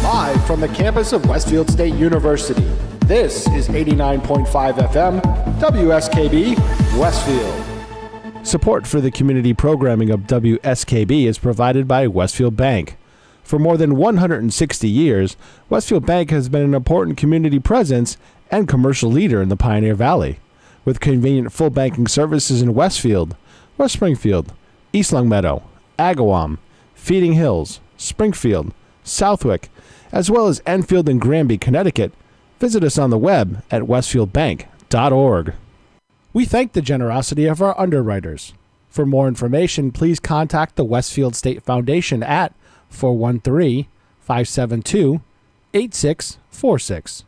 Live from the campus of Westfield State University, this is 89.5 FM, WSKB, Westfield. Support for the community programming of WSKB is provided by Westfield Bank. For more than 160 years, Westfield Bank has been an important community presence and commercial leader in the Pioneer Valley. With convenient full banking services in Westfield, West Springfield, East Longmeadow, Agawam, Feeding Hills, Springfield, Southwick, as well as Enfield and Granby, Connecticut, visit us on the web at westfieldbank.org. We thank the generosity of our underwriters. For more information, please contact the Westfield State Foundation at 413-572-8646.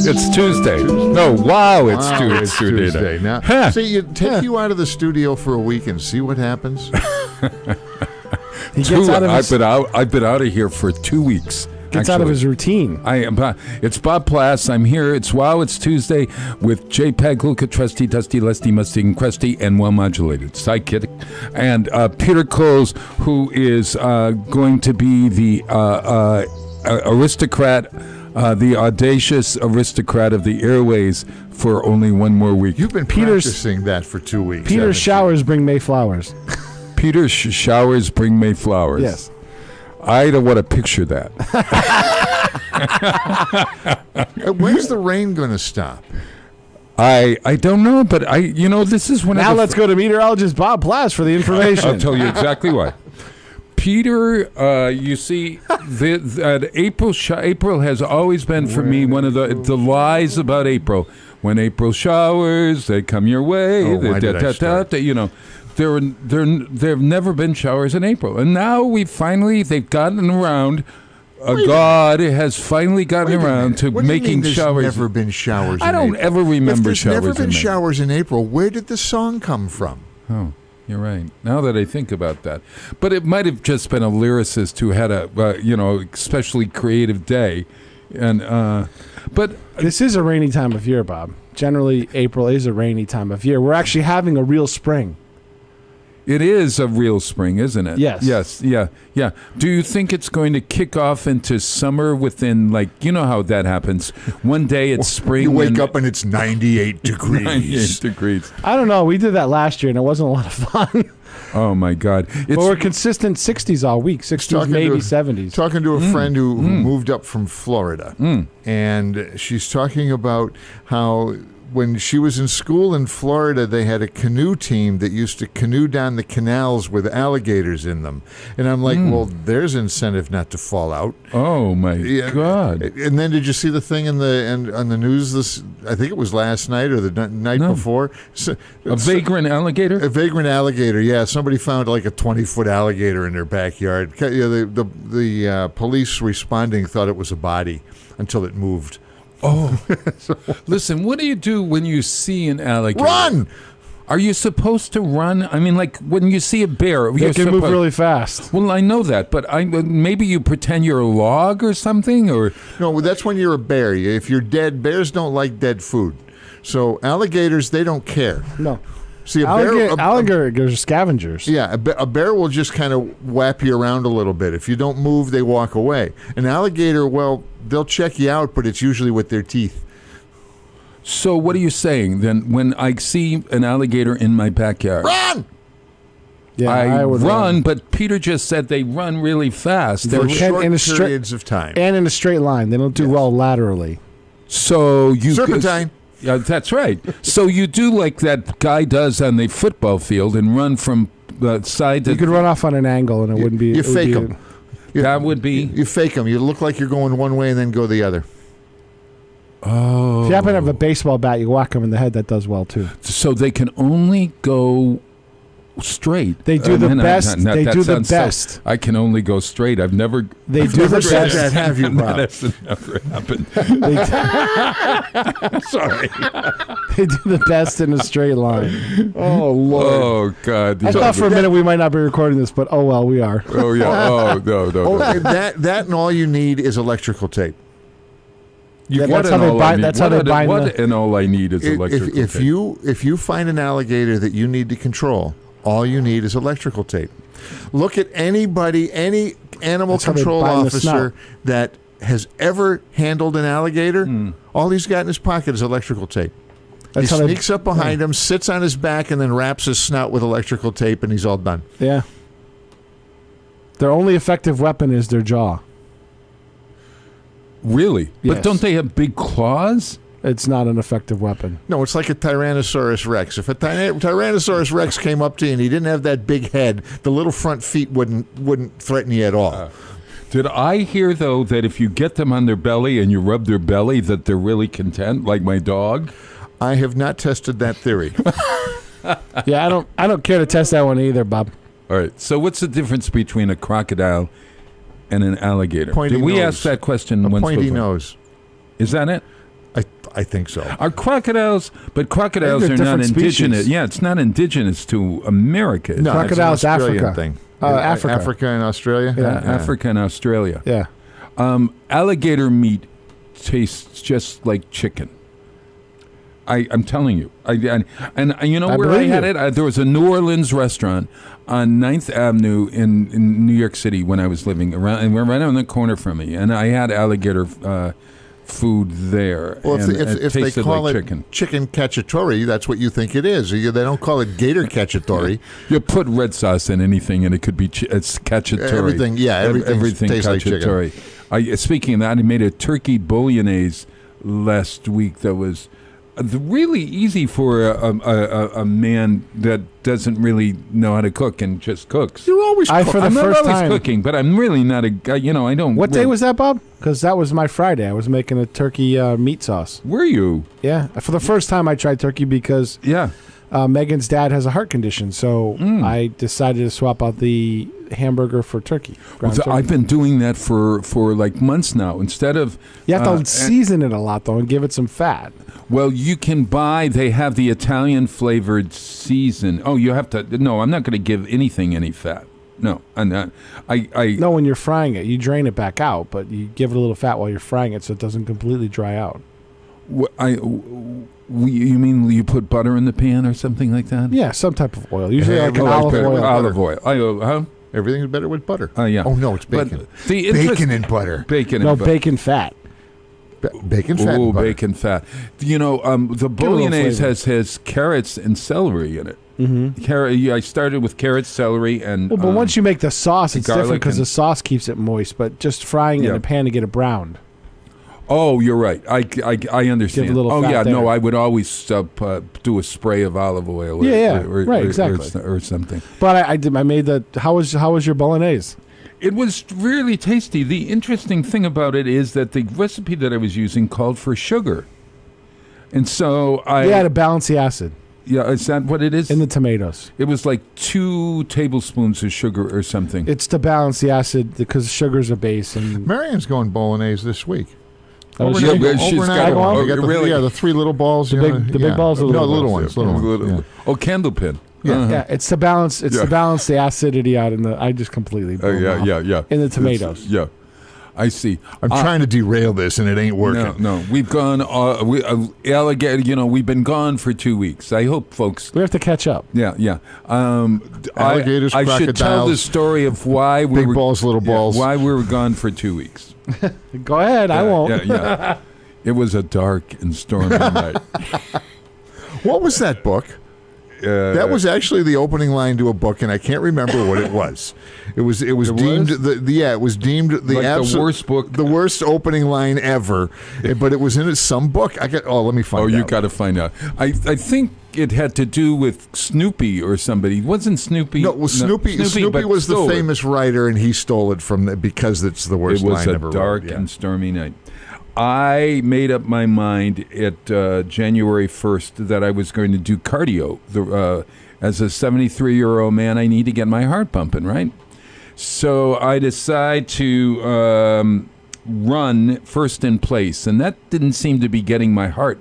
It's Tuesday. No, wow, it's Tuesday. Now, see, you take you out of the studio for a week and see what happens. I've been out of here for 2 weeks. Gets out of his routine. It's Bob Plass. I'm here. It's Tuesday with JPEG, Luca, Trusty, Dusty, Lusty, Mustang, Crusty, and well-modulated sidekick. And Peter Coles, who is going to be the aristocrat, the audacious aristocrat of the airways for only one more week. You've been practicing that for 2 weeks. Peter's showers bring May flowers. Peter's showers bring May flowers. Yes. I don't want to picture that. When's the rain going to stop? I don't know, but this is when. Now let's go to meteorologist Bob Plass for the information. I'll tell you exactly why. Peter, you see, April has always been for me one of the lies about April. When April showers, they come your way. There have never been showers in April, and now they've gotten around. God has finally gotten around to making showers. There's never been showers. I don't ever remember showers. There's never been showers in April. Where did the song come from? Oh. You're right. Now that I think about that, but it might have just been a lyricist who had a especially creative day, and but this is a rainy time of year, Bob. Generally, April is a rainy time of year. We're actually having a real spring. It is a real spring, isn't it? Yes. Yeah. Do you think it's going to kick off into summer within, how that happens? One day it's spring. You wake up and it's 98 degrees. 98 degrees. I don't know. We did that last year, and it wasn't a lot of fun. Oh, my God. But we're consistent 60s all week, 60s, maybe 70s. Talking to a friend who moved up from Florida, and she's talking about how when she was in school in Florida, they had a canoe team that used to canoe down the canals with alligators in them. And I'm like, well, there's incentive not to fall out. Oh, my God. And then did you see the thing on the news I think it was last night or the night before? A vagrant alligator? A vagrant alligator, yeah. Somebody found like a 20-foot alligator in their backyard. The police responding thought it was a body until it moved. Oh, listen, what do you do when you see an alligator? Run! Are you supposed to run? I mean, like when you see a bear. They can move really fast. Well, I know that, but maybe you pretend you're a log or something? Or no, that's when you're a bear. If you're dead, bears don't like dead food. So alligators, they don't care. No. See, alligators are scavengers. Yeah, a bear will just kind of whap you around a little bit. If you don't move, they walk away. An alligator, well, they'll check you out, but it's usually with their teeth. So what are you saying then? When I see an alligator in my backyard, run! Yeah, I would run, but Peter just said they run really fast. For short periods of time. And in a straight line. They don't do well laterally. So you serpentine. Yeah, that's right. So you do like that guy does on the football field and run from the side to... You could run off on an angle and it wouldn't be... You fake them. That would be... You fake them. You look like you're going one way and then go the other. Oh. If you happen to have a baseball bat, you whack them in the head, that does well, too. So they can only go straight. They do the best. They do the best. I can only go straight. I've never... They do the best. That have you, Bob? That has never happened. Sorry. They do the best in a straight line. Oh, Lord. Oh, God. I thought for a minute we might not be recording this, but oh, well, we are. Oh, yeah. Oh, no. That and all you need is electrical tape. That's how they bind. That's how they bind. What and all I need is electrical tape. If you find an alligator that you need to control, all you need is electrical tape. Look at any animal control officer that has ever handled an alligator. All he's got in his pocket is electrical tape. He sneaks up behind him, sits on his back, and then wraps his snout with electrical tape, and he's all done. Yeah. Their only effective weapon is their jaw. Really? Yes. But don't they have big claws? It's not an effective weapon. No, it's like a Tyrannosaurus Rex. If a Tyrannosaurus Rex came up to you and he didn't have that big head, the little front feet wouldn't threaten you at all. Did I hear, though, that if you get them on their belly and you rub their belly, that they're really content, like my dog? I have not tested that theory. Yeah, I don't care to test that one either, Bob. All right. So what's the difference between a crocodile and an alligator? Did we ask that question once before? Pointy nose. Is that it? I think so. Are crocodiles, but crocodiles are not indigenous. Species. Yeah, it's not indigenous to America. No, crocodile's it's an Australian Africa. thing. Africa and Australia? Yeah. Africa and Australia. Yeah. Alligator meat tastes just like chicken. I'm telling you. And you know where I had it? There was a New Orleans restaurant on 9th Avenue in New York City when I was living right on the corner from me, and I had alligator food there. Well, and if they call like it chicken cacciatore, that's what you think it is. They don't call it gator cacciatore. You put red sauce in anything, and it could be it's cacciatore. Everything tastes like chicken. Speaking of that, I made a turkey bolognese last week that was really easy for a man that doesn't really know how to cook and just cooks. You always cook. I'm not always cooking, but I'm really not a guy. I don't. What day was that, Bob? Because that was my Friday. I was making a turkey meat sauce. Were you? Yeah. For the first time, I tried turkey because Megan's dad has a heart condition, so I decided to swap out the hamburger for turkey. I've been doing that for like months now. Instead of you have to season it a lot though and give it some fat. Well, you can buy. They have the Italian flavored season. Oh, you have to. No, I'm not going to give anything any fat. No, I'm not. No, when you're frying it, you drain it back out, but you give it a little fat while you're frying it so it doesn't completely dry out. You mean you put butter in the pan or something like that? Yeah, some type of oil. Usually like an olive oil. Olive oil. Huh? Everything's better with butter. Yeah. Oh, no, it's bacon. Bacon and butter. Bacon fat. Bacon fat. Oh, bacon fat. The bolognese has carrots and celery in it. Mm-hmm. I started with carrots, celery, and. Well, but once you make the sauce, it's different because the sauce keeps it moist. But just frying it in a pan to get it browned. Oh, you're right. I understand. Give a little fat there. No, I would always do a spray of olive oil. Right, exactly, or something. But I made the. How was your bolognese? It was really tasty. The interesting thing about it is that the recipe that I was using called for sugar, and so I had to balance the acid. Yeah, is that what it is? In the tomatoes. It was like 2 tablespoons of sugar or something. It's to balance the acid because sugar's a base. And Marion's going bolognese this week. She's got the 3 little balls. The big balls. No, the little ones. Yeah. Oh, candlepin. Yeah, it's to balance. To balance the acidity out in the. I just completely. Yeah. In the tomatoes. Yeah, I see. I'm trying to derail this, and it ain't working. No. We've gone. Alligator. We've been gone for 2 weeks. I hope, folks. We have to catch up. Yeah. Alligators, I crocodiles. should tell the story of why we big balls, little balls. Why we were gone for 2 weeks. Go ahead. I won't. Yeah. It was a dark and stormy night. What was that book? That was actually the opening line to a book, and I can't remember what it was. It was deemed the worst book, the worst opening line ever. But it was in some book. Let me find out. Oh, you got to find out. I think it had to do with Snoopy or somebody. Wasn't Snoopy? No, Snoopy was the famous writer, and he stole it from because it's the worst line ever. It was a dark and stormy night. I made up my mind at January 1st that I was going to do cardio. As a 73-year-old man, I need to get my heart pumping, right? So I decide to run first in place, and that didn't seem to be getting my heart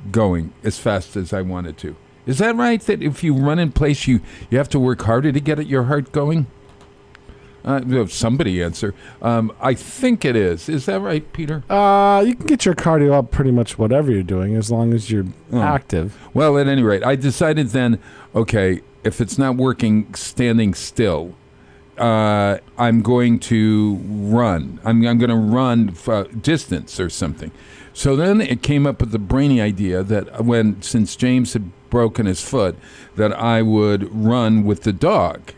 going as fast as I wanted to. Is that right, that if you run in place, you have to work harder to get your heart going? Somebody answer. I think it is. Is that right, Peter? You can get your cardio up pretty much whatever you're doing as long as you're active. Well, at any rate, I decided then, okay, if it's not working standing still, I'm going to run. I'm going to run distance or something. So then it came up with the brainy idea that since James had broken his foot, that I would run with the dog.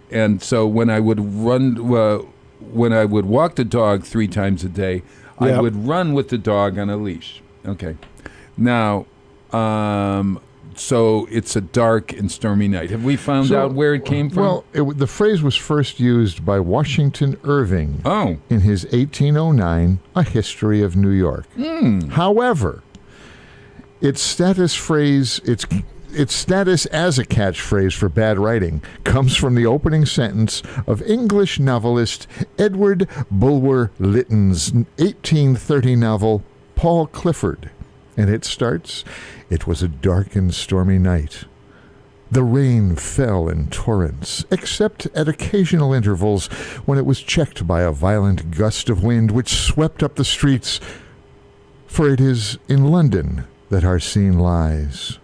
And so when I would when I would walk the dog 3 times a day, I would run with the dog on a leash. Okay. Now, so it's a dark and stormy night. Have we found out where it came from? Well, the phrase was first used by Washington Irving in his 1809 A History of New York. However, its status as a catchphrase for bad writing comes from the opening sentence of English novelist Edward Bulwer Lytton's 1830 novel Paul Clifford. And it starts, "It was a dark and stormy night. The rain fell in torrents, except at occasional intervals when it was checked by a violent gust of wind which swept up the streets. For it is in London that our scene lies,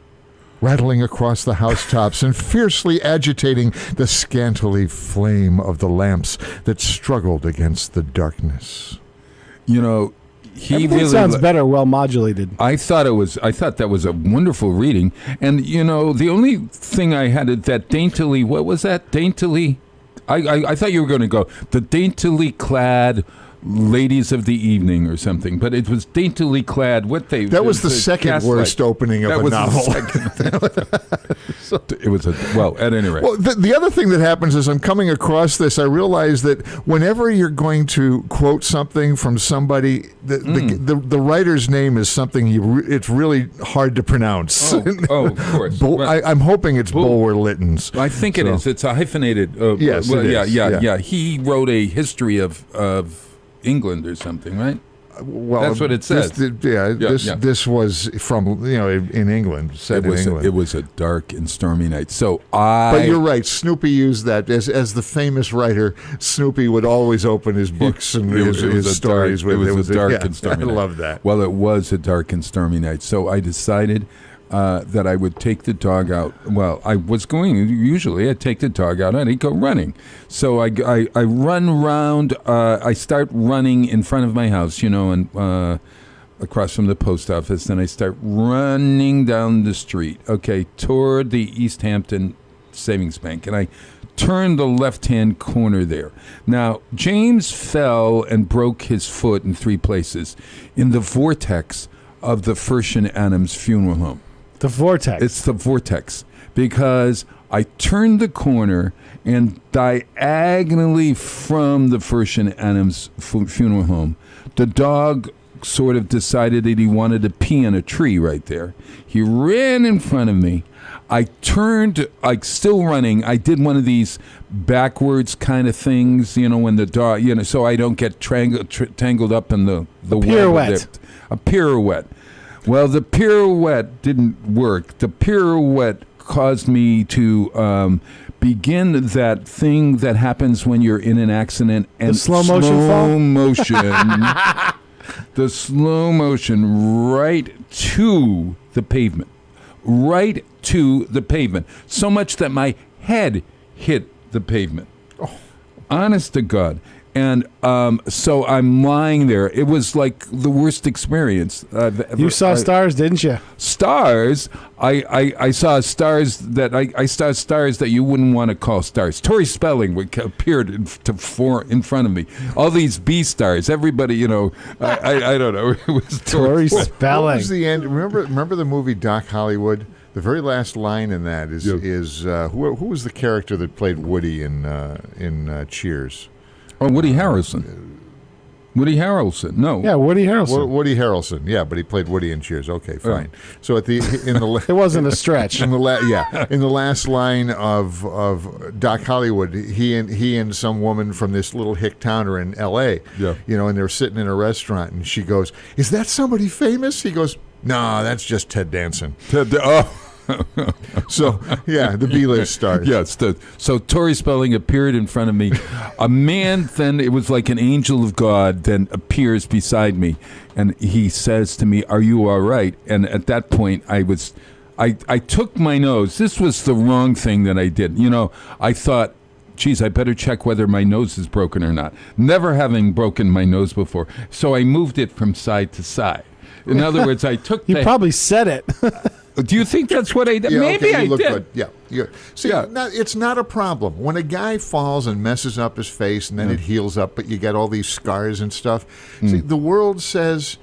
rattling across the housetops and fiercely agitating the scantily flame of the lamps that struggled against the darkness." You know, Everything sounds better, well modulated. I thought that was a wonderful reading. And you know, the only thing I had that daintily, what was that? Daintily, I thought you were going to go the daintily clad ladies of the evening or something, but it was daintily clad. That was the second worst opening of a novel. It was at any rate. Well, the other thing that happens is I'm coming across this. I realize that whenever you're going to quote something from somebody, the writer's name is something it's really hard to pronounce. Oh, of course. I'm hoping it's Bulwer Lytton's. I think it is. It's a hyphenated. Yes. Yeah. He wrote a history of England or something, right? Well, that's what it says. This was from in England, set in England. It was a dark and stormy night. But you're right. Snoopy used that as the famous writer. Snoopy would always open his books and his stories with. It was a dark and stormy night. I love that. Well, it was a dark and stormy night. So I decided that I would take the dog out. Well, I was going, usually I'd take the dog out and I'd go running. So I run around, I start running in front of my house, and across from the post office, and I start running down the street, toward the East Hampton Savings Bank. And I turn the left-hand corner there. Now, James fell and broke his foot in 3 places in the vortex of the Fershon Adams funeral home. The vortex. It's the vortex, because I turned the corner and diagonally from the Fershon Adams funeral home, the dog sort of decided that he wanted to pee on a tree right there. He ran in front of me. I turned, still running. I did one of these backwards kind of things, when the dog, so I don't get tangled up in the pirouette. A pirouette. Well, the pirouette didn't work. The pirouette caused me to begin that thing that happens when you're in an accident and the slow motion the slow motion right to the pavement. Right to the pavement. So much that my head hit the pavement. Oh. Honest to God. And so I'm lying there. It was like the worst experience. You saw stars, didn't you? Stars. I saw stars that I saw stars that you wouldn't want to call stars. Tori Spelling appeared in front of me. All these B stars. Everybody, I don't know. It was Tori Spelling. What was the end? Remember the movie Doc Hollywood? The very last line in that is who was the character that played Woody in Cheers? Oh, Woody Harrelson. Woody Harrelson. No. Yeah, Woody Harrelson. Woody Harrelson. Yeah, but he played Woody in Cheers. Okay, fine. So in the it wasn't a stretch. In the last line of Doc Hollywood, he and some woman from this little hick town are in L.A. Yeah. And they're sitting in a restaurant, and she goes, "Is that somebody famous?" He goes, "No, that's just Ted Danson." So, yeah, the B-list stars. Yes. So Tori Spelling appeared in front of me. A man, then it was like an angel of God, then appears beside me. And he says to me, "Are you all right?" And at that point, I took my nose. This was the wrong thing that I did. I thought, geez, I better check whether my nose is broken or not. Never having broken my nose before. So I moved it from side to side. In other words, I took You probably said it. Do you think that's what I did? Yeah, Maybe okay, I look did. Good. Yeah. See, it's not a problem. When a guy falls and messes up his face and then it heals up, but you get all these scars and stuff. See, the world says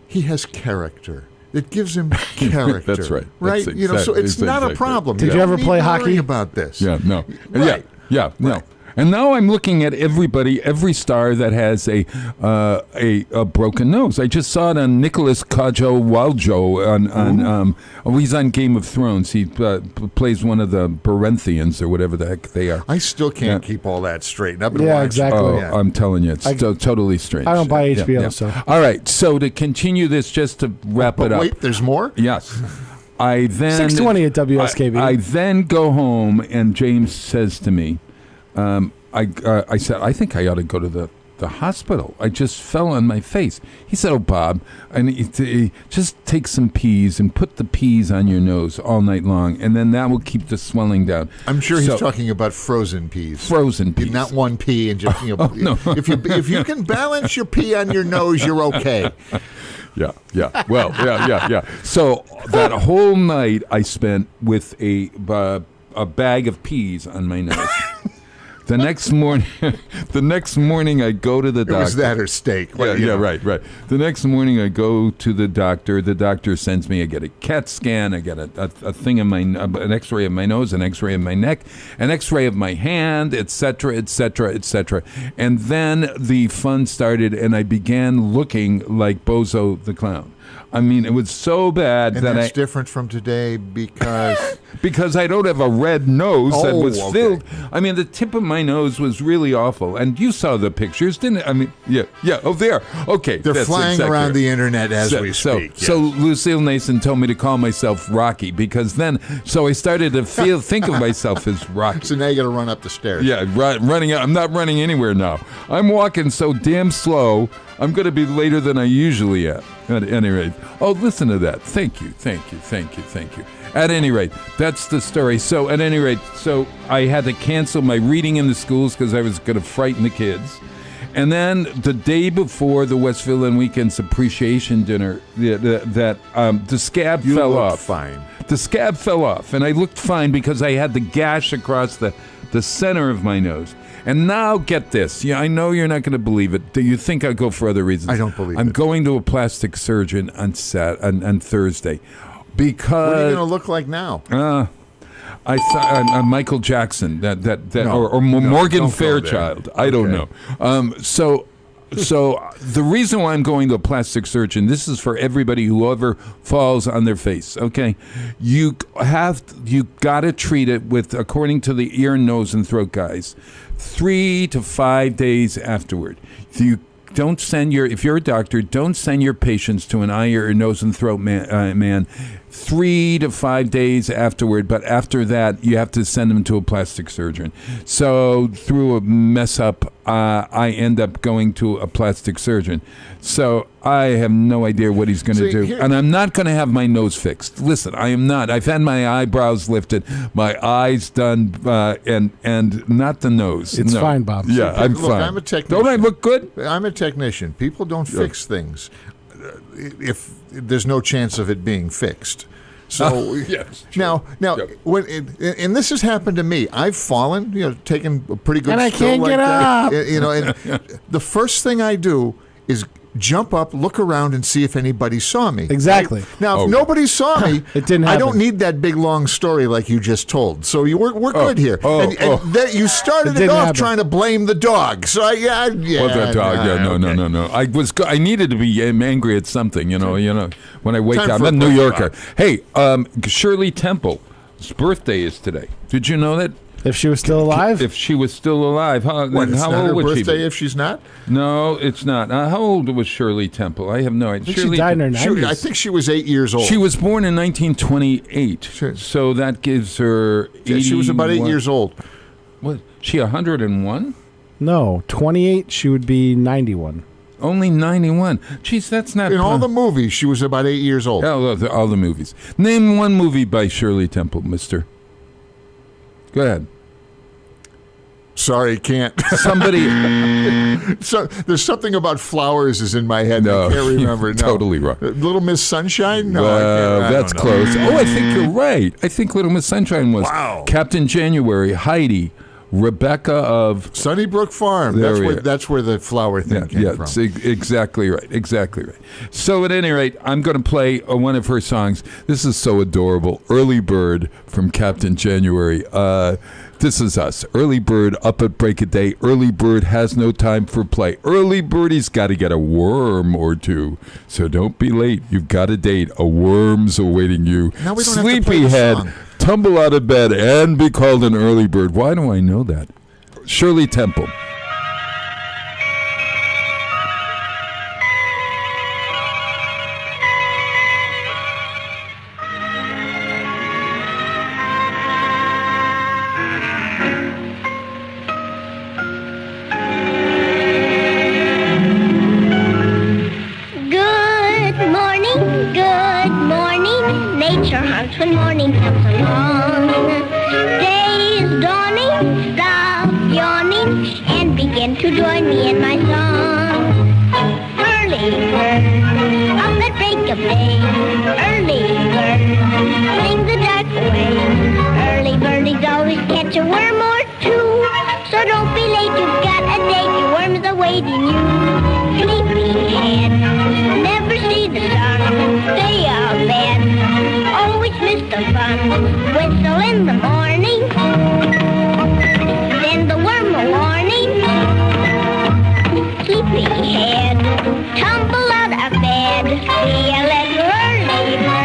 he has character. It gives him character. That's right. Right? That's so it's not a problem. Did you ever play hockey? About this? Yeah, no. Right. Yeah, no. Right. And now I'm looking at every star that has a broken nose. I just saw it on Nicholas Kajo-Waljo he's on Game of Thrones. He plays one of the Berenthians or whatever the heck they are. I still can't keep all that straight. I've been Yeah, watching. exactly. Oh, Yeah. I'm telling you, it's totally strange. I don't buy HBO, so. All right, so to continue this, just to wrap it up. Wait, there's more? Yes. I then 620 at WSKB. I then go home, and James says to me, I said, "I think I ought to go to the hospital. I just fell on my face." He said, "Oh, Bob, just take some peas and put the peas on your nose all night long, and then that will keep the swelling down." I'm sure he's talking about frozen peas. Frozen peas. Not one pea and just no. If you can balance your pea on your nose, you're okay. Yeah. Well, yeah. So that whole night I spent with a bag of peas on my nose. The next morning, I go to the doctor. It was that or steak. Right. The next morning, I go to the doctor. The doctor sends me. I get a CAT scan. I get a thing in an X-ray of my nose, an X-ray of my neck, an X-ray of my hand, etc., etc., etc. And then the fun started, and I began looking like Bozo the Clown. I mean, it was so bad and that's different from today because I don't have a red nose that was filled. Okay. I mean, the tip of my nose was really awful, and you saw the pictures, didn't? I mean, yeah. Oh, there. Okay, they're flying around the internet as we speak. So Lucille Nason told me to call myself Rocky because then, so I started to think of myself as Rocky. So now you got to run up the stairs. Yeah, running. I'm not running anywhere now. I'm walking so damn slow. I'm going to be later than I usually am. At any rate. Oh, listen to that. Thank you. At any rate, that's the story. So, at any rate, I had to cancel my reading in the schools because I was going to frighten the kids. And then the day before the Westfield and Weekends Appreciation Dinner, the scab fell off. Fine. The scab fell off, and I looked fine because I had the gash across the center of my nose. And now get this. Yeah, I know you're not going to believe it. Do you think I'll go for other reasons? I don't believe it. I'm going to a plastic surgeon on Thursday because what are you going to look like now? I thought Michael Jackson, or Morgan Fairchild. I don't know. So the reason why I'm going to a plastic surgeon, this is for everybody who ever falls on their face, okay? You got to treat it with, according to the ear, nose, and throat guys, 3 to 5 days afterward. If you're a doctor, don't send your patients to an eye, ear, nose, and throat man 3 to 5 days afterward, but after that, you have to send them to a plastic surgeon. So through a mess up, I end up going to a plastic surgeon. So I have no idea what he's going to do. And I'm not going to have my nose fixed. Listen, I am not. I've had my eyebrows lifted, my eyes done, and not the nose. It's fine, Bob. Yeah, I'm fine. I'm a technician. Don't I look good? I'm a technician. People don't fix things if there's no chance of it being fixed. So yes, now, when and this has happened to me. I've fallen, taken a pretty good and I spill can't like get that. up. And the first thing I do is jump up, look around, and see if anybody saw me. Exactly. Right? Now, if nobody saw me, it didn't happen. I don't need that big long story like you just told. So we're good here. And you started it off trying to blame the dog. So Well, the dog. No. I needed to be angry at something. When I wake up, I'm a New Yorker. Hey, Shirley Temple's birthday is today. Did you know that? If she was still alive? If she was still alive. How it's old not her would she birthday be? if she's not? No, it's not. How old was Shirley Temple? I have no idea. I think she died in her 90s. I think she was 8 years old. She was born in 1928. Sure. So that gives her 81. She was about 8 years old. Was she 101? No, 28, she would be 91. Only 91. Jeez, that's not... In all the movies, she was about 8 years old. All the movies. Name one movie by Shirley Temple, mister. Go ahead. Sorry, can't. Somebody... So there's something about flowers is in my head. No, I can't remember. No. Totally wrong. Little Miss Sunshine? No, that's close. I think you're right. I think Little Miss Sunshine was. Wow. Captain January, Heidi, Rebecca of Sunnybrook Farm. That's where the flower thing came from. Exactly right. Exactly right. So at any rate, I'm going to play one of her songs. This is so adorable. Early Bird from Captain January. This is us. Early bird up at break of day. Early bird has no time for play. Early birdie's got to get a worm or two. So don't be late. You've got a date. A worm's awaiting you. Now we don't have to play the Sleepyhead, song. tumble out of bed and be called an early bird. Why do I know that? Shirley Temple. When morning comes along, day is dawning, stop yawning, and begin to join me in my song. Early bird, up at break of day, early bird, sing the dark away. Early birdies always catch a worm or two, so don't be late, you've got a date, your worm's awaiting you. Sleepyhead, never see the sun, stay out bed. Always miss the fun. Whistle in the morning, send the worm a warning. Sleepyhead, tumble out of bed, be a little early bird.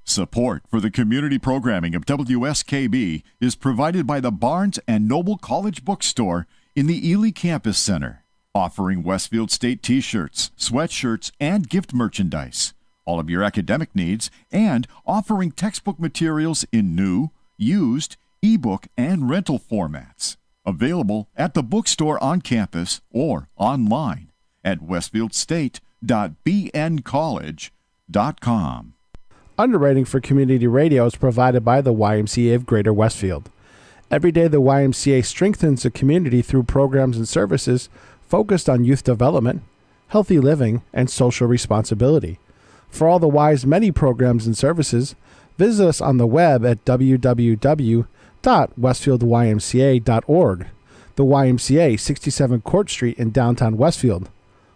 Support for the community programming of WSKB is provided by the Barnes & Noble College Bookstore in the Ely Campus Center, offering Westfield State t-shirts, sweatshirts, and gift merchandise, all of your academic needs, and offering textbook materials in new, used, ebook, and rental formats. Available at the bookstore on campus or online at westfieldstate.bncollege.com. Underwriting for community radio is provided by the YMCA of Greater Westfield. Every day, the YMCA strengthens the community through programs and services focused on youth development, healthy living, and social responsibility. For all the Y's many programs and services, visit us on the web at www.westfieldymca.org. The YMCA, 67 Court Street in downtown Westfield.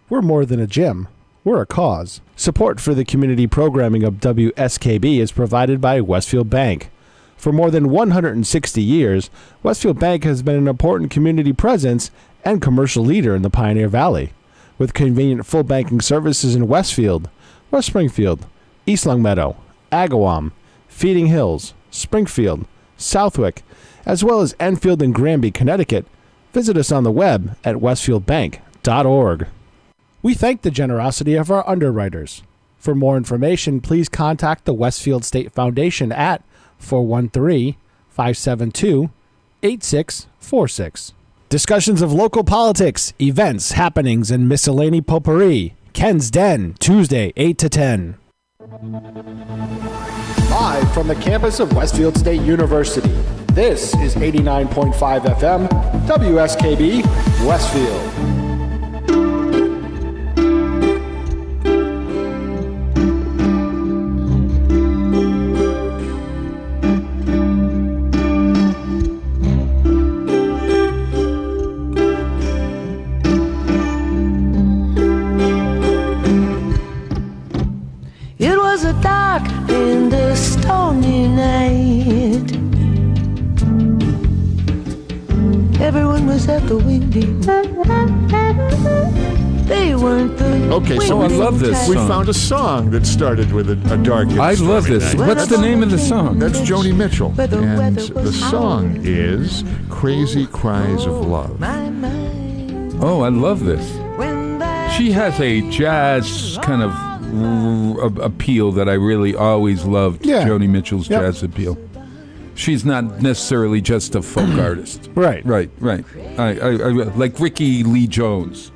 We're more than a gym. We're a cause. Support for the community programming of WSKB is provided by Westfield Bank. For more than 160 years, Westfield Bank has been an important community presence and commercial leader in the Pioneer Valley. With convenient full banking services in Westfield, West Springfield, East Longmeadow, Agawam, Feeding Hills, Springfield, Southwick, as well as Enfield and Granby, Connecticut, visit us on the web at westfieldbank.org. We thank the generosity of our underwriters. For more information, please contact the Westfield State Foundation at 413-572-8646. Discussions of local politics, events, happenings, and miscellany potpourri. Ken's Den, Tuesday, 8 to 10. Live from the campus of Westfield State University, this is 89.5 FM, WSKB, Westfield. Everyone was at the wingding. They weren't the. Okay, so I love this we song. found a song that started with a dark. I love this. night. What's the name of the song? That's Joni Mitchell, But the and weather was the song is "Crazy Cries of Love." My mind. Oh, I love this. When that She has a jazz kind of appeal that I really always loved. Yeah. Joni Mitchell's Yep. jazz appeal. She's not necessarily just a folk artist. Right. Right. I like Ricky Lee Jones.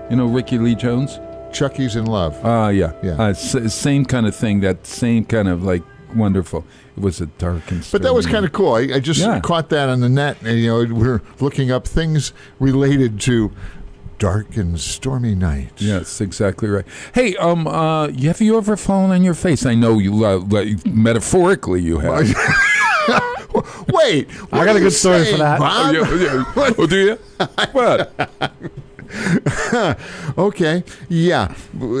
You know Ricky Lee Jones? Chucky's in Love. Yeah. Yeah. Same kind of thing. That same kind of like wonderful. It was a dark and But that was stormy kind of cool. I just Yeah. caught that on the net, and we're looking up things related to dark and stormy nights. Yes, exactly right. Hey, have you ever fallen on your face? I know you, metaphorically, you have. Wait, I got a good story for that. Bob? Oh, do you? What? Okay, yeah,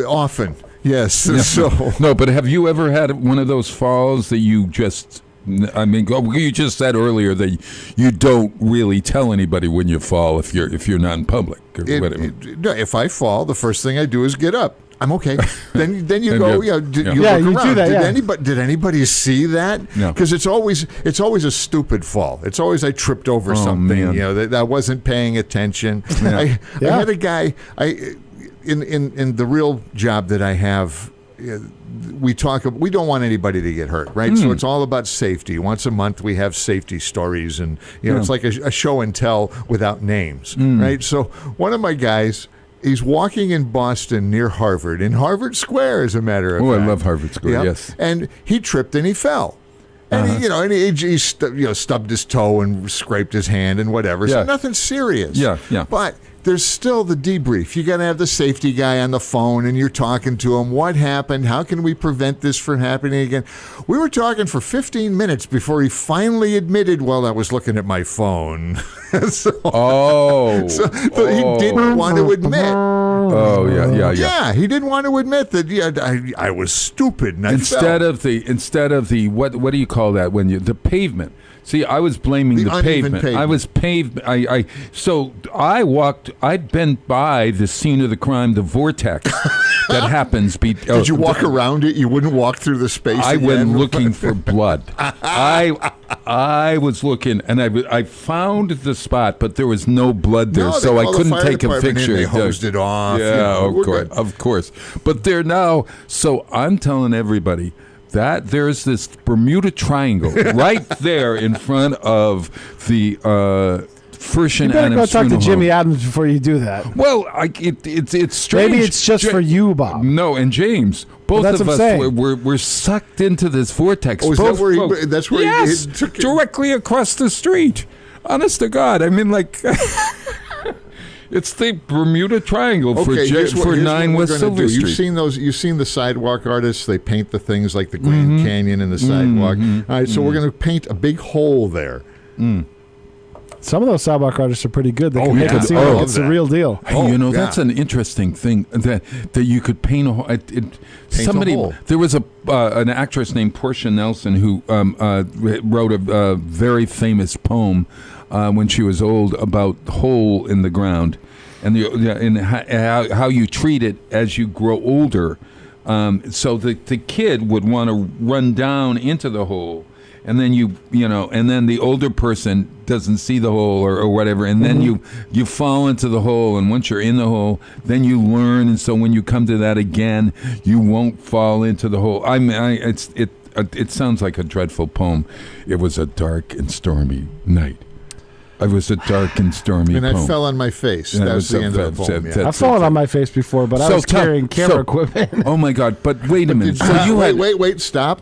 often, yes. So No, but have you ever had one of those falls that you just? I mean, you just said earlier that you don't really tell anybody when you fall if you're not in public or whatever. no, if I fall, the first thing I do is get up. I'm okay. Then you And go. you- You yeah. look Yeah, you around. do that, yeah. Did anybody see that? No. Because it's always a stupid fall. It's always I tripped over something. man. That I wasn't paying attention. Yeah. I Yeah. had a guy. In the real job that I have. We don't want anybody to get hurt, right? So it's all about safety. Once a month we have safety stories, and it's like a show and tell without names, right? So one of my guys, he's walking in Boston near Harvard, in Harvard Square, as a matter of Oh, fact. I love Harvard Square. Yeah. Yes. And he tripped and he fell. And he stubbed his toe and scraped his hand and whatever. So Yeah. nothing serious. Yeah. But there's still the debrief. You got to have the safety guy on the phone, and you're talking to him. What happened? How can we prevent this from happening again? We were talking for 15 minutes before he finally admitted, "Well, I was looking at my phone." so he didn't want to admit. Oh, yeah. Yeah, he didn't want to admit that. Yeah, I was stupid. And I Instead fell. of the what do you call that when you the pavement? See, I was blaming The the uneven pavement. pavement. I was paved. I'd been by the scene of the crime, the vortex that happens. Did you walk around it? You wouldn't walk through the space. I again? went looking for blood. I was looking, and I found the spot, but there was no blood there, No, they so I called the couldn't fire take a department in, picture. they hosed it off, Yeah, we're good. of course. But they're now. So I'm telling everybody that there's this Bermuda Triangle right there in front of the First You and better go Adams talk to funeral Jimmy home. Adams before you do that. Well, it's strange. Maybe it's just for you, Bob. No, and James, both that's of what us I'm saying. we're sucked into this vortex. Oh, is that Both where he- folks. that's where he- yes, he took it? directly across the street. Honest to God, I mean, like, It's the Bermuda Triangle for here's what 9 we're West gonna Silver do. Street. You've seen those. You've seen the sidewalk artists. They paint the things like the Grand Canyon and the sidewalk. All right, so we're going to paint a big hole there. Some of those sidewalk artists are pretty good. They can yeah. make it seem Oh, like it's the real deal. Hey, yeah. that's an interesting thing that you could paint a hole. Somebody, a hole. there was an actress named Portia Nelson who wrote a very famous poem when she was old about hole in the ground and how you treat it as you grow older. So the kid would want to run down into the hole. And then and then the older person doesn't see the hole or whatever, and then you fall into the hole. And once you're in the hole, then you learn. And so when you come to that again, you won't fall into the hole. It sounds like a dreadful poem. It was a dark and stormy night. It was a dark and stormy And poem. I fell on my face. That was the end of the poem. Yeah. I've fallen on my face before, but I was carrying camera equipment. Oh my God! But wait a minute. Wait, stop.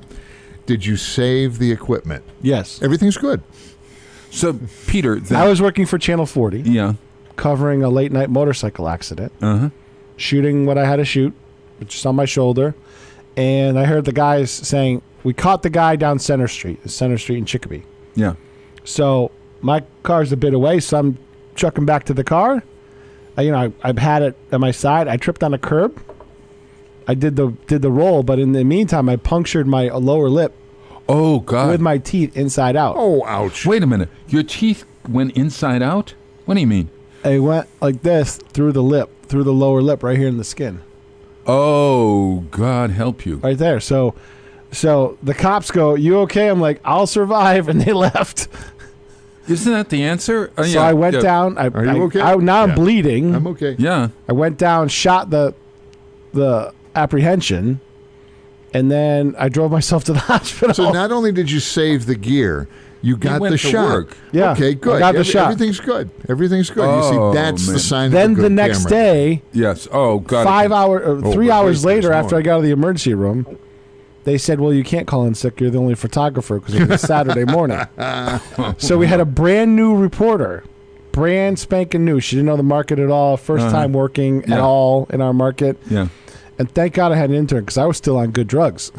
Did you save the equipment? Yes. Everything's good. So Peter, I was working for Channel 40. yeah. Covering a late night motorcycle accident. Shooting what I had to shoot, which is on my shoulder. And I heard the guys saying, we caught the guy down Center Street in Chicopee. Yeah. So my car's a bit away, so I'm trucking back to the car. I've had it at my side. I tripped on a curb. I did the roll, but in the meantime, I punctured my lower lip Oh God! with my teeth inside out. Oh, ouch. Wait a minute. Your teeth went inside out? What do you mean? I went like this through the lower lip, right here in the skin. Oh, God help you. Right there. So the cops go, "You okay?" I'm like, "I'll survive," and they left. Isn't that the answer? So I went down. Are you okay? Now I'm Yeah. bleeding. I'm okay. Yeah. I went down, shot the apprehension, and then I drove myself to the hospital. So not only did you save the gear, you got went the to shot. work. Yeah, Okay, good. I got the shot. Everything's good. Everything's good. Oh, you see, that's man. the sign Then of a the good next camera. day, Yes. Oh God. 3 wait, hours later, there's after more. I got out of the emergency room, they said, "Well, you can't call in sick. You're the only photographer because it was Saturday morning." So we had a brand new reporter, brand spanking new. She didn't know the market at all. First time working at all in our market. Yeah. And thank God I had an intern because I was still on good drugs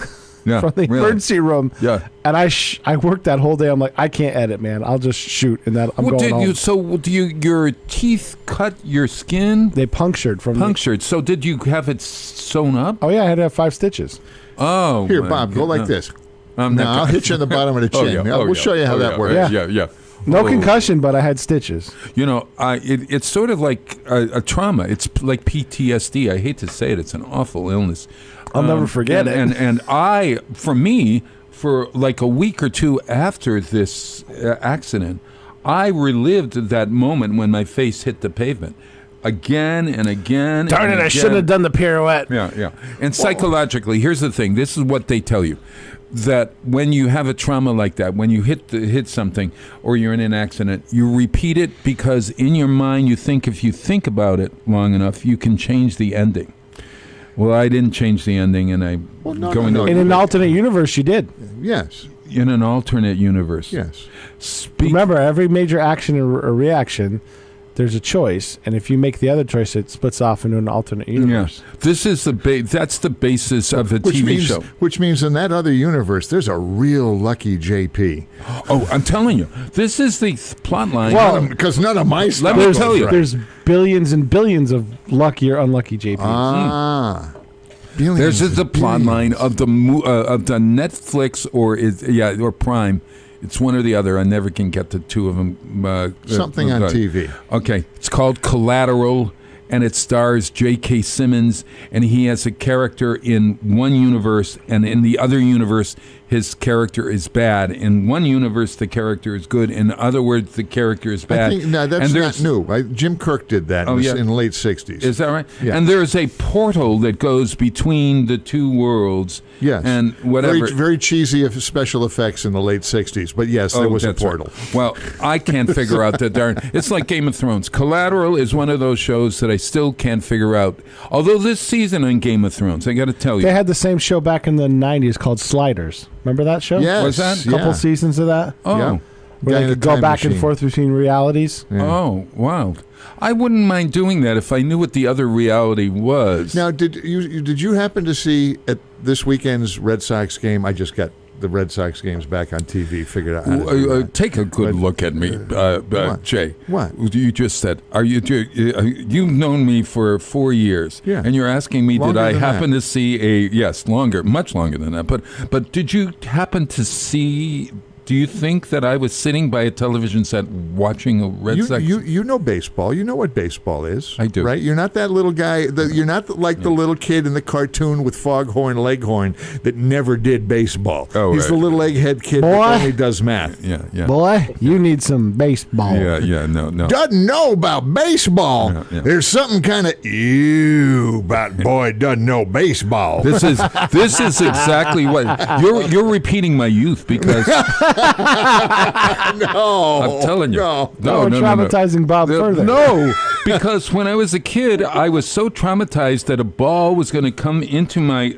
Yeah. from the really. emergency room. Yeah. And I worked that whole day. I'm like, I can't edit, man. I'll just shoot, and that I'm What going did home. you? So do your teeth cut your skin? They punctured from Punctured. So did you have it sewn up? Oh yeah, I had to have 5 stitches. Oh. Here, my Bob, go God. like this. I'm No, not I'll hit you in the bottom of the Oh, chin. yeah. Now, Oh, we'll yeah. show you how Oh, that yeah. works. Yeah. No Oh. concussion, but I had stitches. You know, it's sort of like a trauma. It's like PTSD. I hate to say it. It's an awful illness. I'll never forget it. And for like a week or two after this accident, I relived that moment when my face hit the pavement again and again. Darn and it, I again. shouldn't have done the pirouette. Yeah. And psychologically, here's the thing. This is what they tell you. That when you have a trauma like that, when you hit something or you're in an accident, you repeat it because in your mind you think if you think about it long enough, you can change the ending. Well, I didn't change the ending, and no. In an alternate universe, you did. Yes. in an alternate universe. Yes. Remember, every major action or reaction, there's a choice, and if you make the other choice, it splits off into an alternate universe. Yeah. This is that's the basis of a TV show. Which means in that other universe, there's a real lucky JP. Oh, I'm telling you, this is the plot line. Well, Because none of my stuff Let me goes tell you, right. There's billions and billions of lucky or unlucky JPs. Ah. There's the plot line of the Netflix or Prime. It's one or the other. I never can get the two of them. Something on TV. Okay, it's called Collateral, and it stars J.K. Simmons, and he has a character in one universe, and in the other universe, his character is bad. In one universe, the character is good. In other words, the character is bad. I think, no, that's And not there's- new. Jim Kirk did that in the late 60s. Is that right? Yeah. And there's a portal that goes between the two worlds. Yes. And whatever. Very, very cheesy special effects in the late 60s. But yes, there was a that's right. portal. Well, I can't figure out that darn. It's like Game of Thrones. Collateral is one of those shows that I still can't figure out. Although this season on Game of Thrones, I got to tell you. They had the same show back in the 90s called Sliders. Remember that show? Yes. Was that? A couple yeah. seasons of that. Oh. Yeah. Where they could go back and forth between realities. Yeah. Oh, wow. I wouldn't mind doing that if I knew what the other reality was. Now, did you happen to see at this weekend's Red Sox game? I just got the Red Sox games back on TV. Figured out. How to do that. Take a good look at me, what? Jay. What? You just said? You've known me for 4 years, yeah, and you're asking me, longer did I than happen that. to see longer, much longer than that? But did you happen to see? Do you think that I was sitting by a television set watching a Red Sox? You know baseball. You know what baseball is. I do. Right? You're not that little guy. You're not like the little kid in the cartoon with Foghorn Leghorn that never did baseball. Oh, He's right. the little egghead kid Boy. that only does math. Yeah. Boy, you need some baseball. Yeah. No. Doesn't know about baseball. Yeah. There's something kind of ew about boy doesn't know baseball. This is exactly what you're repeating my youth because No, I'm telling you. No. No, traumatizing Bob further. No, because when I was a kid, I was so traumatized that a ball was going to come into my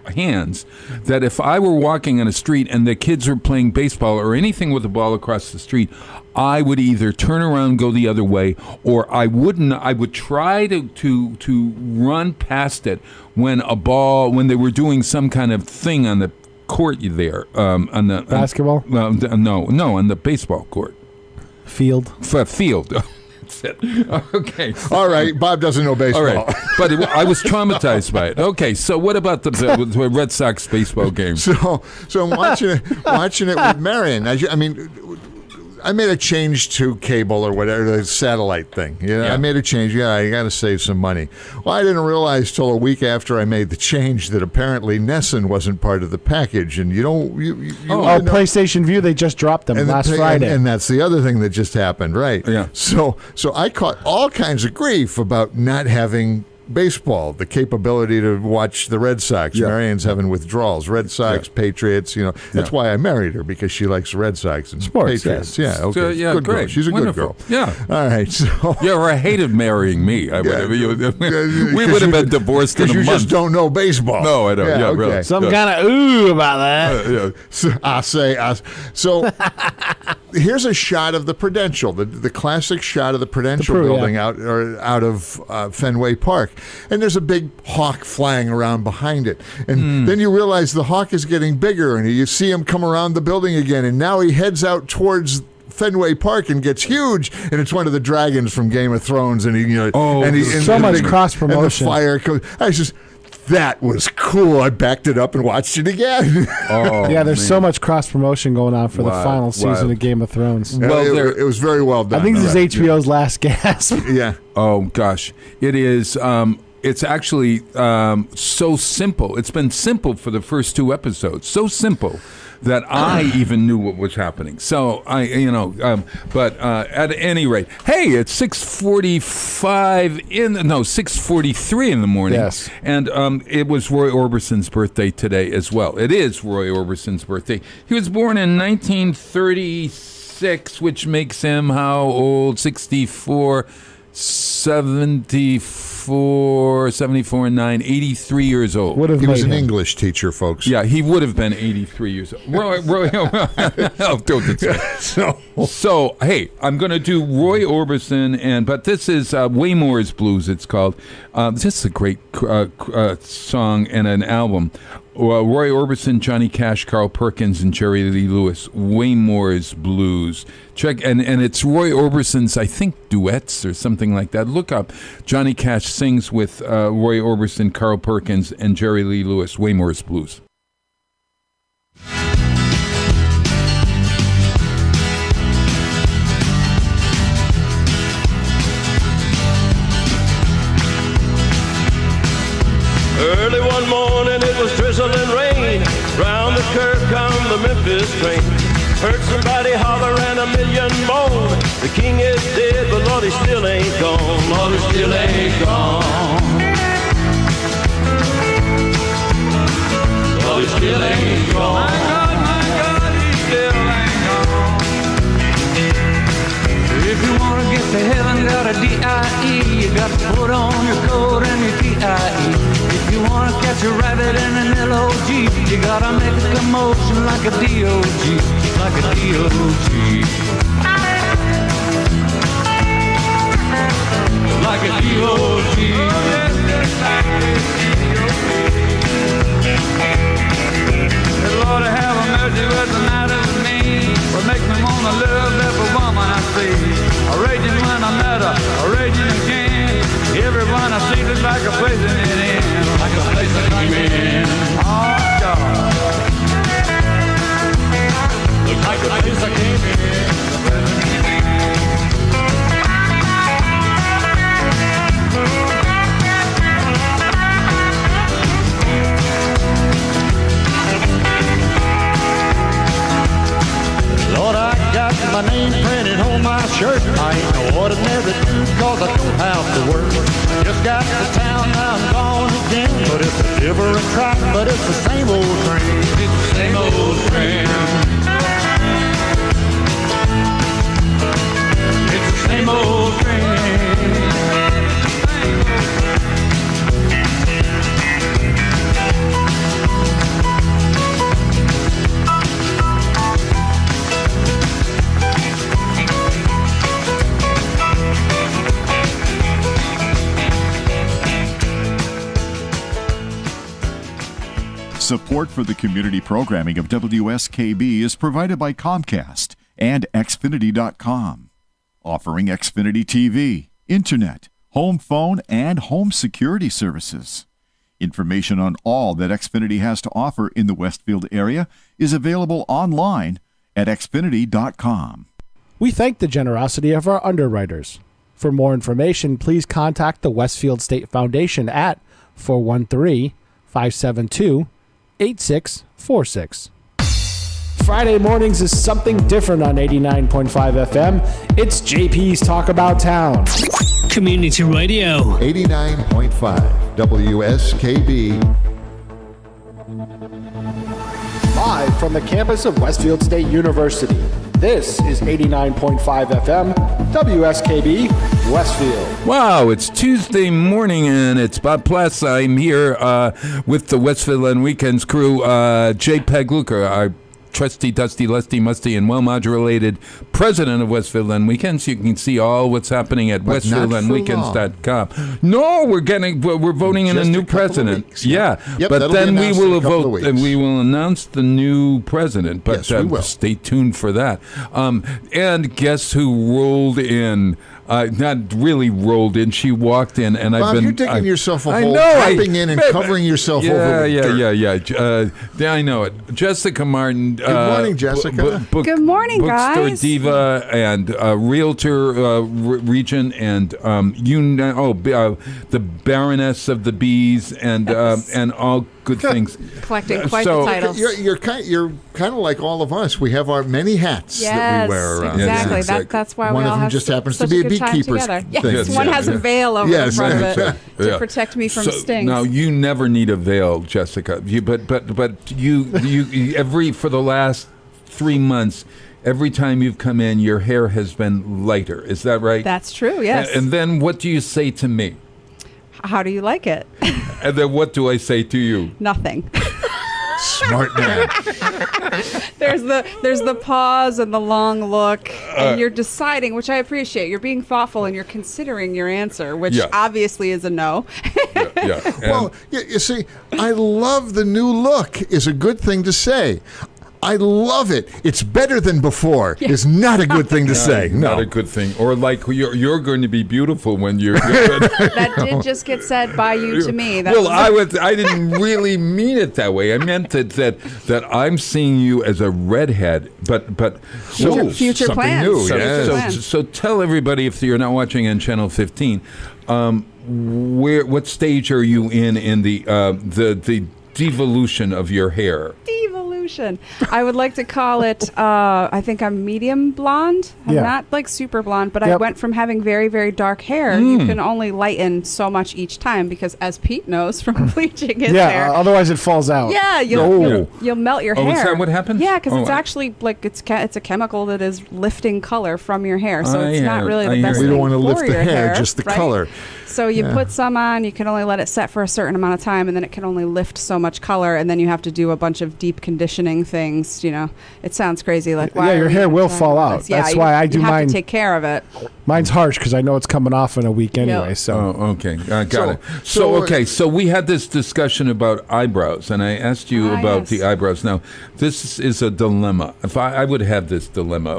hands that if I were walking on a street and the kids were playing baseball or anything with a ball across the street, I would either turn around, go the other way, or I wouldn't. I would try to run past it when they were doing some kind of thing on the court there on the Basketball? no, on the baseball court Field. field. That's it. Okay. All right, Bob doesn't know baseball. All right, but I was traumatized by it. Okay, so what about the Red Sox baseball game? So I'm watching it with Marion. I mean, I made a change to cable or whatever, the satellite thing. Yeah. I made a change. Yeah, I got to save some money. Well, I didn't realize till a week after I made the change that apparently Nessun wasn't part of the package. And PlayStation View, they just dropped them last Friday. And that's the other thing that just happened, right? Yeah. So I caught all kinds of grief about not having baseball, the capability to watch the Red Sox. Yeah. Marion's having withdrawals. Red Sox, Patriots, that's why I married her, because she likes the Red Sox and Sports, Patriots. yes. Yeah, okay. So, yeah, good girl. great. She's a Wonderful. good girl. Yeah. All right, so Yeah, or I hated marrying me. We would have been divorced in a because you month. just don't know baseball. No, I don't. Yeah, okay. really. Some kind of ooh about that. So here's a shot of the Prudential, the classic shot of the Prudential building out of Fenway Park, and there's a big hawk flying around behind it, and then you realize the hawk is getting bigger, and you see him come around the building again, and now he heads out towards Fenway Park and gets huge, and it's one of the dragons from Game of Thrones, and so much cross promotion. And the fire comes. That was cool. I backed it up and watched it again. Yeah, there's so much cross promotion going on for the final season of Game of Thrones. Well, it was very well done. I think this is HBO's last gasp. Yeah. Oh gosh, it is. It's actually so simple. It's been simple for the first 2 episodes. So simple that I even knew what was happening. So but at any rate, hey, it's 6:43 in the morning. Yes. And it was Roy Orbison's birthday today as well. It is Roy Orbison's birthday. He was born in 1936, which makes him how old? 64, 74, 74 and 9, 83 years old. Would have He was made an him. English teacher, folks. Yeah, he would have been 83 years old. Roy, don't So, hey, I'm going to do Roy Orbison, but this is Waymore's Blues, it's called. This is a great song and an album. Roy Orbison, Johnny Cash, Carl Perkins, and Jerry Lee Lewis, Waymore's Blues. Check, and it's Roy Orbison's, I think, duets or something like that. Look up. Johnny Cash sings with Roy Orbison, Carl Perkins, and Jerry Lee Lewis, Waymore's Blues. Early one morning it was drizzling rain. Round the curve come the Memphis train. Heard somebody holler and a million moan. The king is dead, but Lord, he still ain't gone. Lord, he still ain't gone. Lord, he still ain't gone. My God, he still ain't gone. If you want to get to heaven, got a D-I-E. You got to put on your coat and your T-I-E. If If you wanna catch a rabbit in an LOG, you gotta make a commotion like a DOG, like a DOG. Like a DOG. Lord, have a mercy with the matter with me. What makes me wanna love every woman I see? A raging when I met her, a raging again. Everyone I see looks like a place in it in, like a place I came in. Oh God, looks like a place I came in. Lord, I got my name printed on my shirt. I ain't no ordinary dude, cause I don't have to work. Just got to town, now I'm gone again. But it's a different track, but it's the same old train. It's the same old train. It's the same old train. Support for the community programming of WSKB is provided by Comcast and Xfinity.com, offering Xfinity TV, Internet, home phone, and home security services. Information on all that Xfinity has to offer in the Westfield area is available online at Xfinity.com. We thank the generosity of our underwriters. For more information, please contact the Westfield State Foundation at 413-572-8646. Friday mornings is something different on 89.5 FM. It's JP's Talk About Town. Community Radio. 89.5 WSKB. Live from the campus of Westfield State University. This is 89.5 FM, WSKB, Westfield. Wow, it's Tuesday morning and it's Bob Pless. I'm here with the Westfield and Weekends crew, JPEG Luker, our trusty, dusty, lusty, musty, and well-modulated president of Westfield and Weekends. You can see all what's happening at westfieldandweekends.com. No, we're voting in a new president. Weeks, yeah, yep, but then we will vote and we will announce the new president. But yes, we will. Stay tuned for that. And guess who rolled in? Not really rolled in. She walked in, and Bob, you're digging yourself a hole, tapping in and covering yourself over with dirt. Yeah, I know it. Jessica Martin. Good morning, Jessica. Good morning, bookstore guys. diva and realtor regent, and the Baroness of the Bees, and all good things. Collecting quite the titles. You're kind of like all of us. We have our many hats that we wear around. Exactly. Yes, That's why one we all of them have just happens to such be a a good time beekeeper's together. thing. Yes, one has a veil over in front of it to protect me from stings. Now you never need a veil, Jessica. But you for the last 3 months. Every time you've come in, your hair has been lighter. Is that right? That's true, yes. And then what do you say to me? How do you like it? And then what do I say to you? Nothing. Smart man. There's the pause and the long look, and you're deciding, which I appreciate. You're being thoughtful and you're considering your answer, which obviously is a no. Well, you see, I love the new look is a good thing to say. I love it. It's better than before. Is not a good thing to say. No, not a good thing. Or like you're going to be beautiful when you're good. That did just get said by you to me. I didn't really mean it that way. I meant that I'm seeing you as a redhead, but future plans. New, so tell everybody, if you're not watching on Channel 15, what stage are you in the devolution of your hair? evolution. I would like to call it, I think I'm medium blonde. I'm not like super blonde, but I went from having very, very dark hair. You can only lighten so much each time because, as Pete knows from bleaching his hair. Otherwise it falls out. Yeah, you'll melt your hair. Is that what happens? Yeah, because it's actually like it's a chemical that is lifting color from your hair, so it's not really the best We thing don't want to for lift the your hair, just the right? color. So you put some on, you can only let it set for a certain amount of time, and then it can only lift so much color, and then you have to do a bunch of deep conditioning things. You know, it sounds crazy. Like, why your hair will fall out. That's why I do you mine. have to take care of it. Mine's harsh because I know it's coming off in a week anyway. So okay, got it. So we had this discussion about eyebrows, and I asked you about the eyebrows. Now, this is a dilemma. If I would have this dilemma,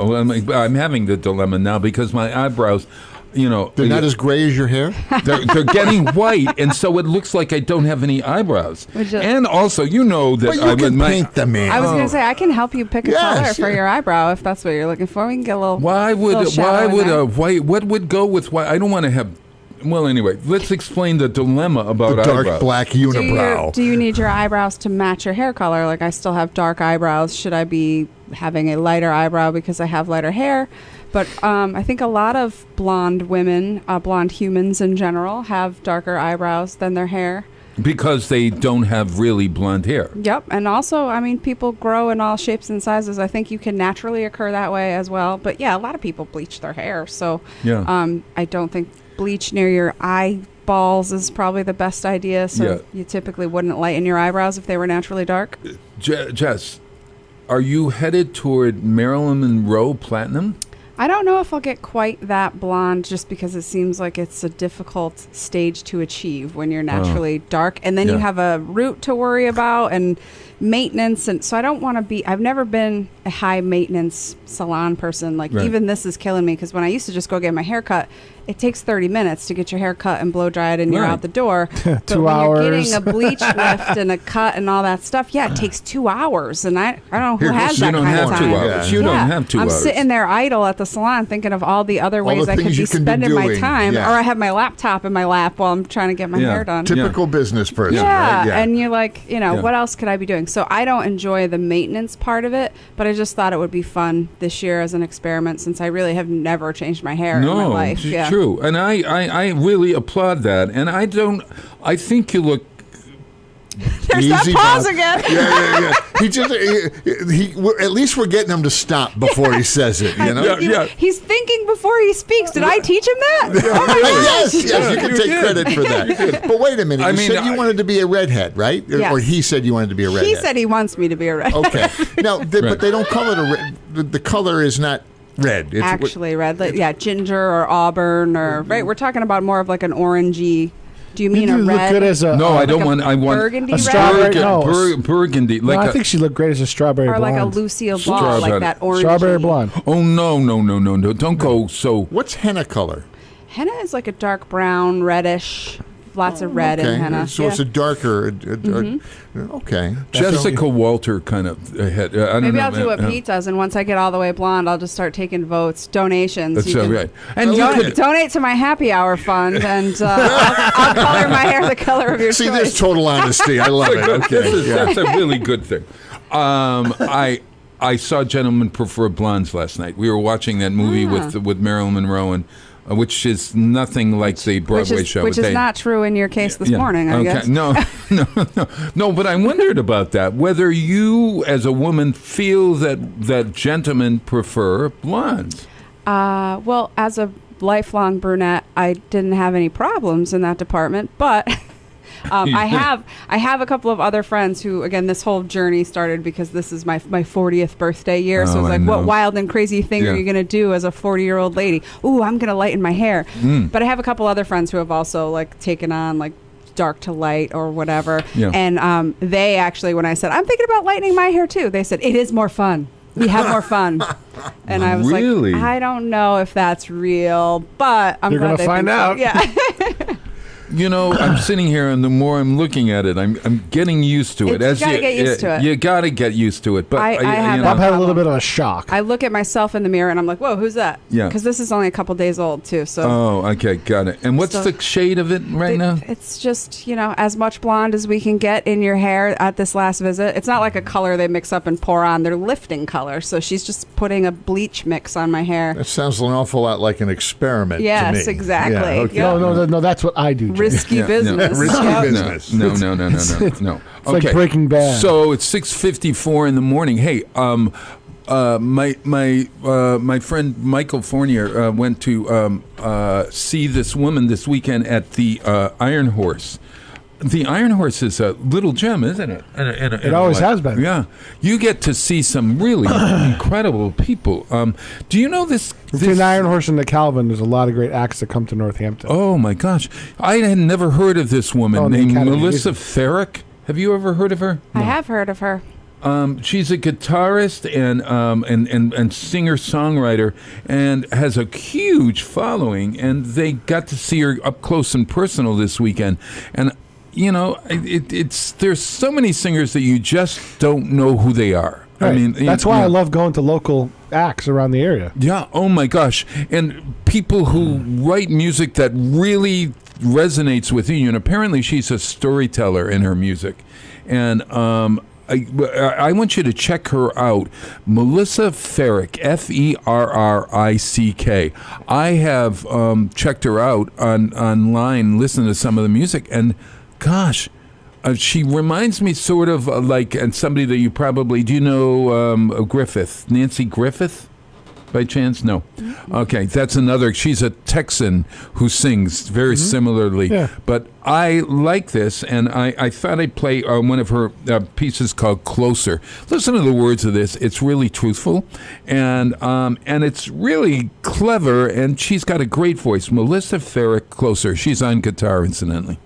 I'm having the dilemma now because my eyebrows. They're not as gray as your hair. They're getting white, and so it looks like I don't have any eyebrows. And also, that you can paint them in. I was going to say I can help you pick a color for your eyebrow if that's what you're looking for. We can get a little. Why would a white? What would go with white? I don't want to have. Well, anyway, let's explain the dilemma about the dark eyebrows. black unibrow. Do you need your eyebrows to match your hair color? Like, I still have dark eyebrows. Should I be having a lighter eyebrow because I have lighter hair? But I think a lot of blonde women, blonde humans in general, have darker eyebrows than their hair. Because they don't have really blonde hair. Yep. And also, I mean, people grow in all shapes and sizes. I think you can naturally occur that way as well. But yeah, a lot of people bleach their hair. So I don't think bleach near your eyeballs is probably the best idea. So you typically wouldn't lighten your eyebrows if they were naturally dark. Jess, are you headed toward Marilyn Monroe Platinum? I don't know if I'll get quite that blonde just because it seems like it's a difficult stage to achieve when you're naturally dark. And then you have a root to worry about and maintenance. And so I don't want to be, I've never been a high maintenance salon person. Like even this is killing me because when I used to just go get my hair cut, it takes 30 minutes to get your hair cut and blow dried and you're out the door. 2 hours. You're getting a bleach lift and a cut and all that stuff, it takes 2 hours. And I don't know who has that kind of time. You don't have 2 hours. I'm sitting there idle at the salon thinking of all the other ways I could be spending my time. Or I have my laptop in my lap while I'm trying to get my hair done. Typical business person. Yeah. Right? And you're like, what else could I be doing? So I don't enjoy the maintenance part of it, but I just thought it would be fun this year as an experiment since I really have never changed my hair in my life. No, true. And I really applaud that. And I think you look. There's that pause again. Yeah. At least we're getting him to stop before he says it. He's thinking before he speaks. Did I teach him that? Yes, you can take credit for that. But wait a minute. You said you wanted to be a redhead, right? Yes. Or he said you wanted to be a redhead. He said he wants me to be a redhead. Okay. Now, but they don't call it a red. The color is not red. It's actually red. Ginger or auburn or right. We're talking about more of like an orangey. Do you mean a red? Good as no, I don't want. I want burgundy a strawberry. Burgundy. Like I think she looked great as a strawberry or blonde. like a Lucille Ball, like that orange. Strawberry blonde. Oh no! Don't go so. What's henna color? Henna is like a dark brown, reddish. Lots of red in henna. So it's a darker. Okay. Jessica Walter kind of head. Maybe I'll do what Pete does, and once I get all the way blonde, I'll just start taking votes, donations. That's right. And donate to my happy hour fund, and I'll color my hair the color of your choice. See, there's total honesty. I love it. Okay. That's a really good thing. I saw Gentlemen Prefer Blondes last night. We were watching that movie with Marilyn Monroe and. Which is nothing like the Broadway show. Which is not true in your case this morning, I guess. No, but I wondered about that. Whether you, as a woman, feel that gentlemen prefer blondes. Well, as a lifelong brunette, I didn't have any problems in that department, but... I have a couple of other friends who, again, this whole journey started because this is my 40th birthday year. So it's like, what wild and crazy thing are you going to do as a 40-year-old lady? Ooh, I'm going to lighten my hair. But I have a couple other friends who have also taken on dark to light or whatever. Yeah. And they actually, when I said, I'm thinking about lightening my hair too, they said, it is more fun. We have more fun. And I was like, I don't know if that's real, but I'm glad they find out. So. Yeah. I'm sitting here, and the more I'm looking at it, I'm getting used to it. You gotta get used to it. You got to get used to it. But I have Bob had a little bit of a shock. I look at myself in the mirror and I'm like, whoa, who's that? Yeah. Because this is only a couple days old too. So. Oh, okay, got it. And what's the shade of it right now? It's just, as much blonde as we can get in your hair at this last visit. It's not like a color they mix up and pour on. They're lifting color. So she's just putting a bleach mix on my hair. That sounds an awful lot like an experiment to me. Yes, exactly. Yeah, okay. No, that's what I do, Jim. Risky business. Risky business. No. It's Okay. like Breaking Bad. So it's 6:54 in the morning. Hey, my friend Michael Fournier went to see this woman this weekend at the Iron Horse. The Iron Horse is a little gem, isn't it? It always has been. Yeah. You get to see some really incredible people. Do you know this? Between the Iron Horse and the Calvin, there's a lot of great acts that come to Northampton. Oh, my gosh. I had never heard of this woman named Melissa Ferrick. Have you ever heard of her? I have heard of her. She's a guitarist and singer-songwriter and has a huge following. And they got to see her up close and personal this weekend. And there's so many singers that you just don't know who they are. Right. I mean, that's why I love going to local acts around the area. Yeah. Oh my gosh. And people who write music that really resonates with you. And apparently, she's a storyteller in her music. And I want you to check her out, Melissa Ferrick, Ferrick. I have checked her out online, listened to some of the music, and gosh, she reminds me sort of like, and somebody that you probably, do you know Griffith, Nancy Griffith? By chance? No. Okay, that's another. She's a Texan who sings very similarly. Yeah. But I like this, and I thought I'd play one of her pieces called Closer. Listen to the words of this. It's really truthful, and it's really clever, and she's got a great voice. Melissa Ferrick, Closer. She's on guitar, incidentally.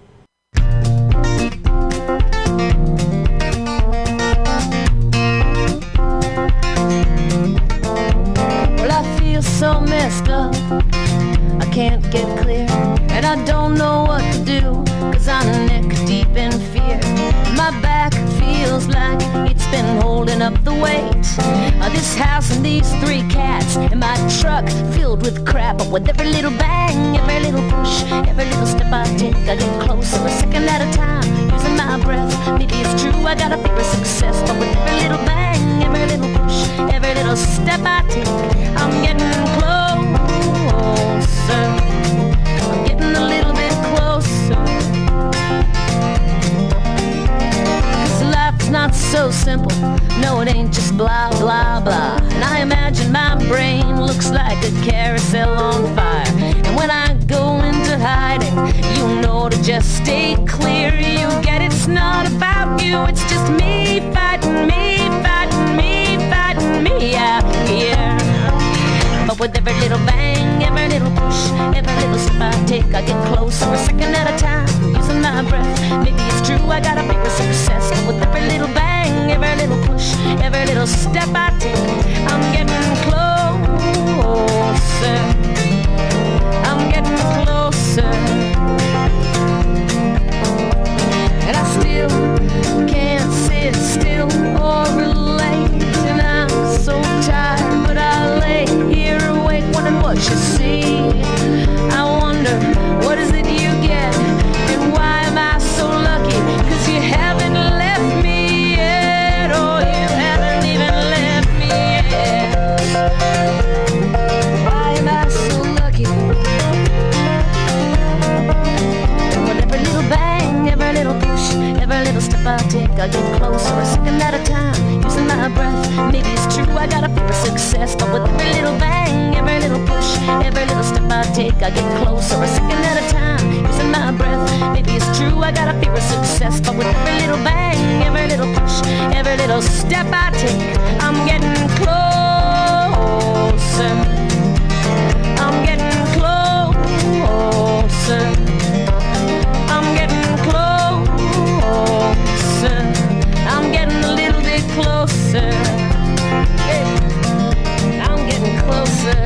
So messed up, I can't get clear, and I don't know what to do, cause I'm neck deep in fear. My back feels like it's been holding up the weight of this house and these 3 cats, and my truck filled with crap. But with every little bang, every little push, every little step I take, I get closer a second at a time, using my breath. Maybe it's true, I got a fear of success, but with every little bang, every little push, every little step I take, I'm getting closer. I'm getting a little bit closer. 'Cause life's not so simple. No, it ain't just blah, blah, blah. And I imagine my brain looks like a carousel on fire. And when I go into hiding, you know to just stay clear. You get it's not about you, it's just me fighting me, fighting me, fighting me out here. But with every little bang, every little push, every little step I take, I get closer a second at a time, using my breath. Maybe it's true, I got a fear of success, but with every little bang, every little push, every little step I take, I'm getting closer. I'm getting closer. And I still can't sit still or relate, and I'm so tired, but I lay here awake wondering what you see. I wonder, what is it you get, and why am I so lucky? 'Cause you haven't left me yet, oh, you haven't even left me yet. Why am I so lucky? And with every little bang, every little push, every little step I take, I get closer a second at a time, using my breath. Maybe it's true, I got a fear of success, but with every little bang, every little push, every little step I take, I get closer a second at a time, using my breath. Maybe it's true, I got a fear of success, but with every little bang, every little push, every little step I take, I'm getting closer. I'm getting closer. I'm getting closer. I'm getting a little bit closer. Hey, I'm getting closer.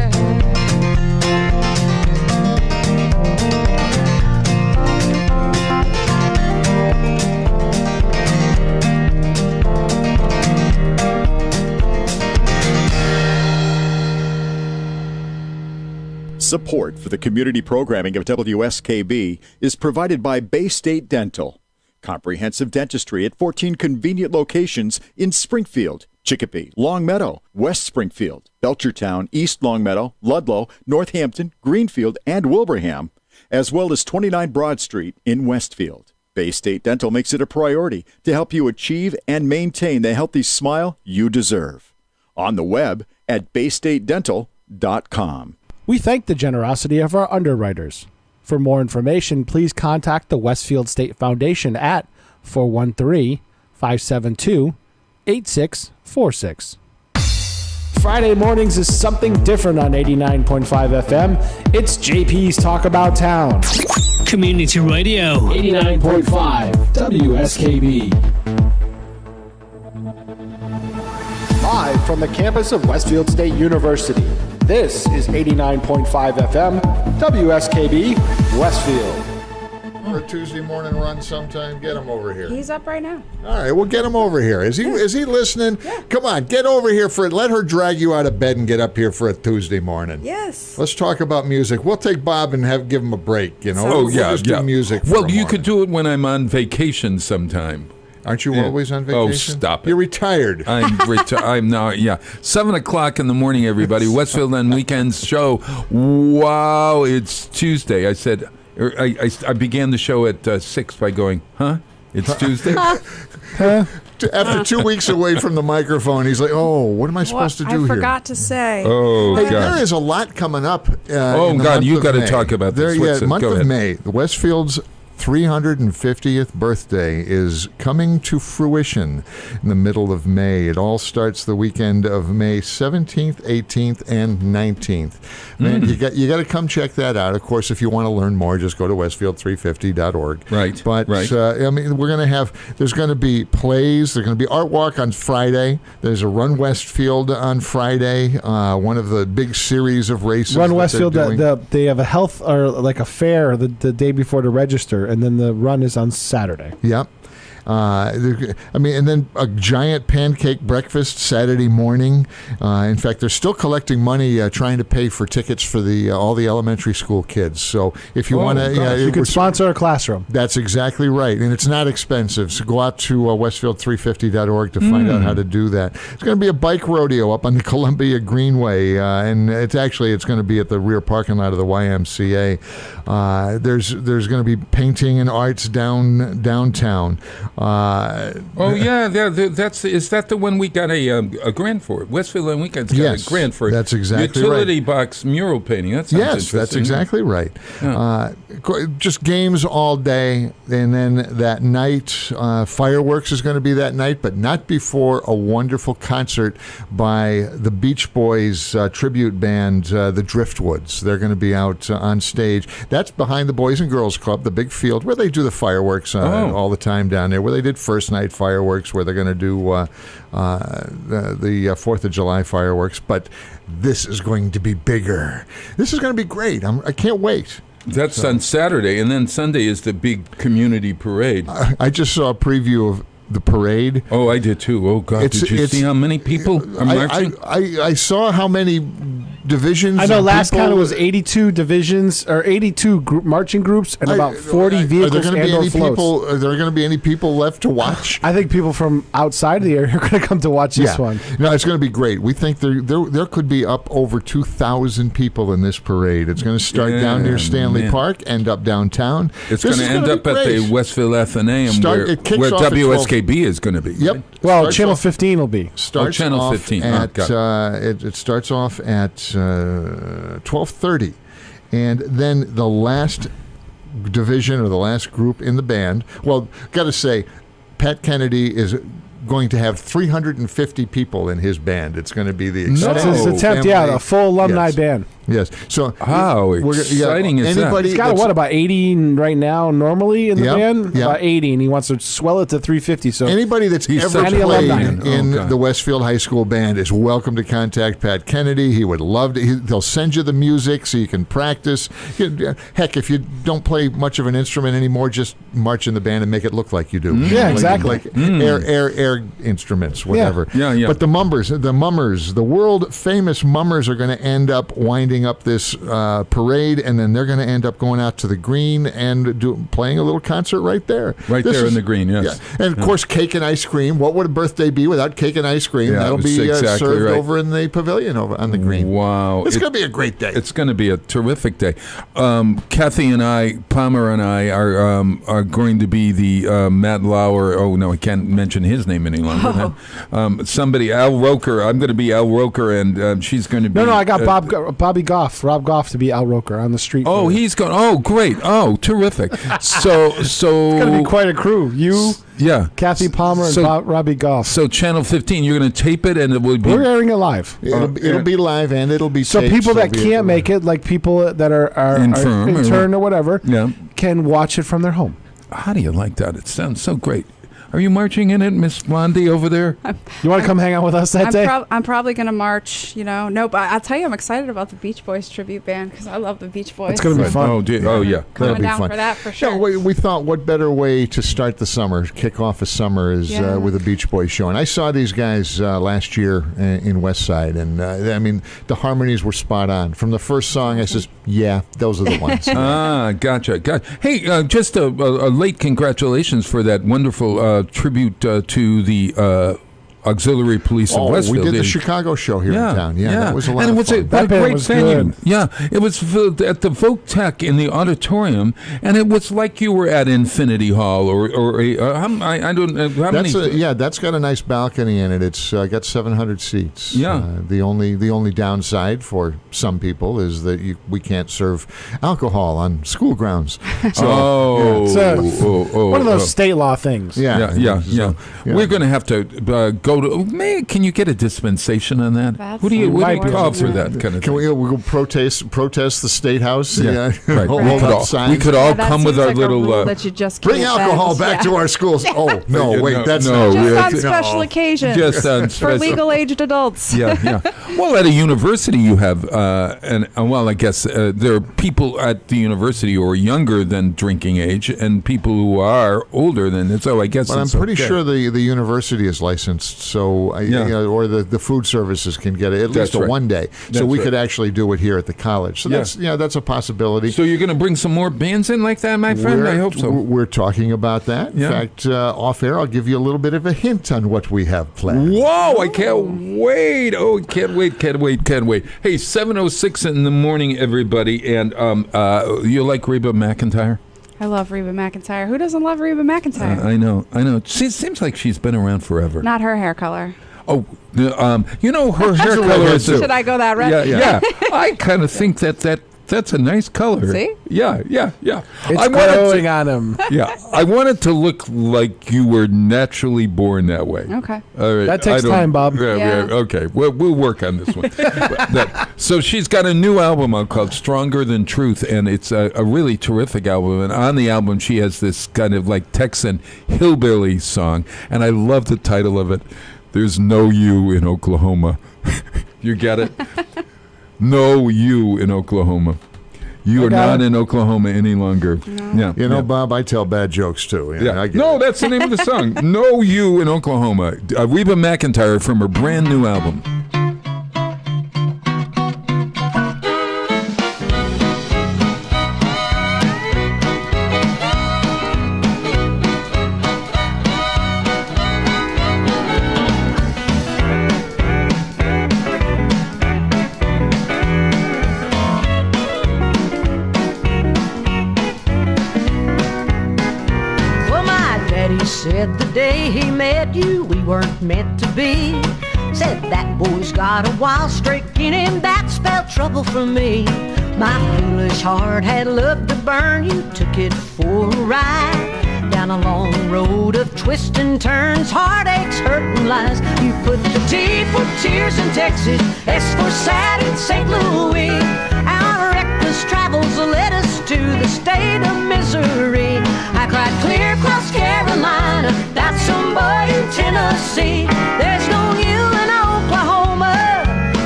Support for the community programming of WSKB is provided by Bay State Dental. Comprehensive dentistry at 14 convenient locations in Springfield, Chicopee, Longmeadow, West Springfield, Belchertown, East Longmeadow, Ludlow, Northampton, Greenfield, and Wilbraham, as well as 29 Broad Street in Westfield. Bay State Dental makes it a priority to help you achieve and maintain the healthy smile you deserve. On the web at baystatedental.com. We thank the generosity of our underwriters. For more information, please contact the Westfield State Foundation at 413-572-8646. Friday mornings is something different on 89.5 FM. It's JP's Talk About Town. Community Radio. 89.5 WSKB. Live from the campus of Westfield State University. This is 89.5 FM, WSKB, Westfield. For a Tuesday morning run sometime, get him over here. He's up right now. All right, well, get him over here. Is he listening? Yeah. Come on, get over here for it. Let her drag you out of bed and get up here for a Tuesday morning. Yes. Let's talk about music. We'll take Bob and give him a break, you know. Oh, yeah, We'll just do music for Well, a you morning. could do it when I'm on vacation sometime. Aren't you always on Oh, vacation? stop it. You're retired. I'm now, 7 o'clock in the morning, everybody. Westfield on Weekends show. Wow, it's Tuesday. I said, I began the show at 6 by going, huh? It's Tuesday? After 2 weeks away from the microphone, he's like, oh, what am I supposed to do I here? forgot to say. Oh, Hey, God. there is a lot coming up. Oh, in the God, month you of got to May. talk about this. There, What's it? month Go of ahead. May, Westfield's 350th birthday is coming to fruition in the middle of May. It all starts the weekend of May 17th, 18th, and 19th. Man, you got to come check that out. Of course, if you want to learn more, just go to westfield350.org. Right, But right. I mean, there's going to be plays. There's going to be art walk on Friday. There's a Run Westfield on Friday. One of the big series of races. Run that Westfield, they're doing. they have a health or like a fair the day before to register, and then the run is on Saturday. Yep. And then a giant pancake breakfast Saturday morning. In fact, they're still collecting money trying to pay for tickets for all the elementary school kids. So if you want to, You could sponsor a classroom. That's exactly right, and it's not expensive. So go out to westfield350.org to find out how to do that. It's going to be a bike rodeo up on the Columbia Greenway, and it's going to be at the rear parking lot of the YMCA. There's going to be painting and arts downtown. Is that the one we got a grant for? Westfield on Weekends got Yes, a grant for. that's exactly utility box mural painting. That sounds Yes, that's interesting. exactly right. Just games all day, and then that night, fireworks is going to be that night, but not before a wonderful concert by the Beach Boys tribute band, the Driftwoods. They're going to be out on stage. That's behind the Boys and Girls Club, the big field where they do the fireworks all the time down there, where they did first night fireworks, where they're going to do the 4th of July fireworks. But this is going to be bigger. This is going to be great. I can't wait. That's on Saturday, and then Sunday is the big community parade. I just saw a preview of the parade. Oh, I did too. Oh, God, did you see how many people are marching? I saw how many divisions. I know and last people- count was 82 divisions or 82 marching groups and about 40 vehicles Are there going to be and/or any floats. people? Are there going to be any people left to watch? I think people from outside of the area are going to come to watch this one. No, it's going to be great. We think there could be up over 2,000 people in this parade. It's going to start down near Stanley Park, end up downtown. It's going to end up at the Westfield Athenaeum, where WSKB is going to be. Yep. Right? Well, Channel 15 will be. Channel 15. It starts off at 12:30, and then the last division or the last group in the band. Well, got to say, Pat Kennedy is going to have 350 people in his band. It's going to be the That's his attempt, a full alumni band. Yes. So how exciting is that? He's got about 80 right now normally in the band. Yep. About 80, and he wants to swell it to 350. So anybody that's ever played in the Westfield High School band is welcome to contact Pat Kennedy. He would love to. They'll send you the music so you can practice. Heck, if you don't play much of an instrument anymore, just march in the band and make it look like you do. Yeah, exactly. Like air instruments, whatever. Yeah. But the mummers, the world famous mummers, are going to end up winding lighting up this parade, and then they're going to end up going out to the green and playing a little concert right there. Right there in the green, yes. Yeah. And, of course, cake and ice cream. What would a birthday be without cake and ice cream? Yeah, That'll be exactly served right. over in the pavilion over on the green. Wow. It's going to be a great day. It's going to be a terrific day. Kathy and I, Palmer and I, are going to be the Matt Lauer. Oh, no, I can't mention his name any longer. Somebody, Al Roker. I'm going to be Al Roker, and she's going to be... No, I got Bobby Goff, Rob Goff, to be Al Roker on the street. Oh, he's going... Oh, great. Oh, terrific. So it's going to be quite a crew. You... Yeah, Kathy Palmer and Robbie Goff. So Channel 15, you're going to tape it, and it will be... We're airing it live. It'll be live, and it'll be so taped, people that can't make it, like people that are intern or whatever, can watch it from their home. How do you like that? It sounds so great. Are you marching in it, Miss Blondie over there? You want to come hang out with us that day? I'm probably going to march, No, but I'll tell you, I'm excited about the Beach Boys tribute band because I love the Beach Boys. It's going to be fun. Oh, yeah. Coming That'll be down fun. for that for sure. Yeah, we thought what better way to start the summer, kick off a summer, is with a Beach Boys show. And I saw these guys last year in West Side, and I mean, the harmonies were spot on. From the first song, I says, yeah, those are the ones. Gotcha. Hey, just a late congratulations for that wonderful tribute to the Auxiliary Police of Westfield. We did the Chicago show here in town. Yeah, that was a lot and of it was fun. What a great was venue. good. Yeah, it was at the Vogue Tech in the auditorium, and it was like you were at Infinity Hall or I don't know how many. That's got a nice balcony in it. It's got 700 seats. Yeah. The only downside for some people is that we can't serve alcohol on school grounds. So, one of those state law things. Yeah. We're going to have to go to. Can you get a dispensation on that? What do you call for that kind of thing? We'll protest the State House? Yeah, right. Hold we could all come with our little. That you just bring can't alcohol bend. back to our schools. Oh no, wait, that's no. Just on special occasions. Just on for legal-aged adults. Yeah. Well, at a university, you have, I guess there are people at the university who are younger than drinking age, and people who are older than it. So I guess. But I'm pretty sure the university is licensed, so or the food services can get it at least a 1 day. So we could actually do it here at the college. So that's a possibility. So you're going to bring some more bands in like that, my friend? I hope so. We're talking about that. In fact, off air, I'll give you a little bit of a hint on what we have planned. Whoa! I can't wait. Oh, can't wait. Hey, 7:06 in the morning, everybody, and you like Reba McEntire? I love Reba McEntire. Who doesn't love Reba McEntire? I know. It seems like she's been around forever. Not her hair color. Oh, her hair color is... Should I go that route? Yeah. I kind of think that's a nice color. See? Yeah. It's growing on him. Yeah. I want it to look like you were naturally born that way. Okay. All right. That takes time, Bob. Yeah. Okay. We'll work on this one. So she's got a new album out called Stronger Than Truth, and it's a really terrific album. And on the album, she has this kind of like Texan hillbilly song, and I love the title of it. There's no you in Oklahoma. You get it? No you in Oklahoma. You are not in Oklahoma any longer. No. Yeah. Bob, I tell bad jokes too. Yeah. That's the name of the song. No you in Oklahoma. Reba McEntire from her brand new album. Said the day he met you, we weren't meant to be. Said that boy's got a wild streak in him that spelled trouble for me. My foolish heart had loved to burn you, took it for a ride down a long road of twists and turns, heartaches, hurt and lies. You put the T for tears in Texas, S for sad in St. Louis. Our reckless travels led us to the state of misery. I cried clear across Carolina, that's somebody in Tennessee. There's no you in Oklahoma,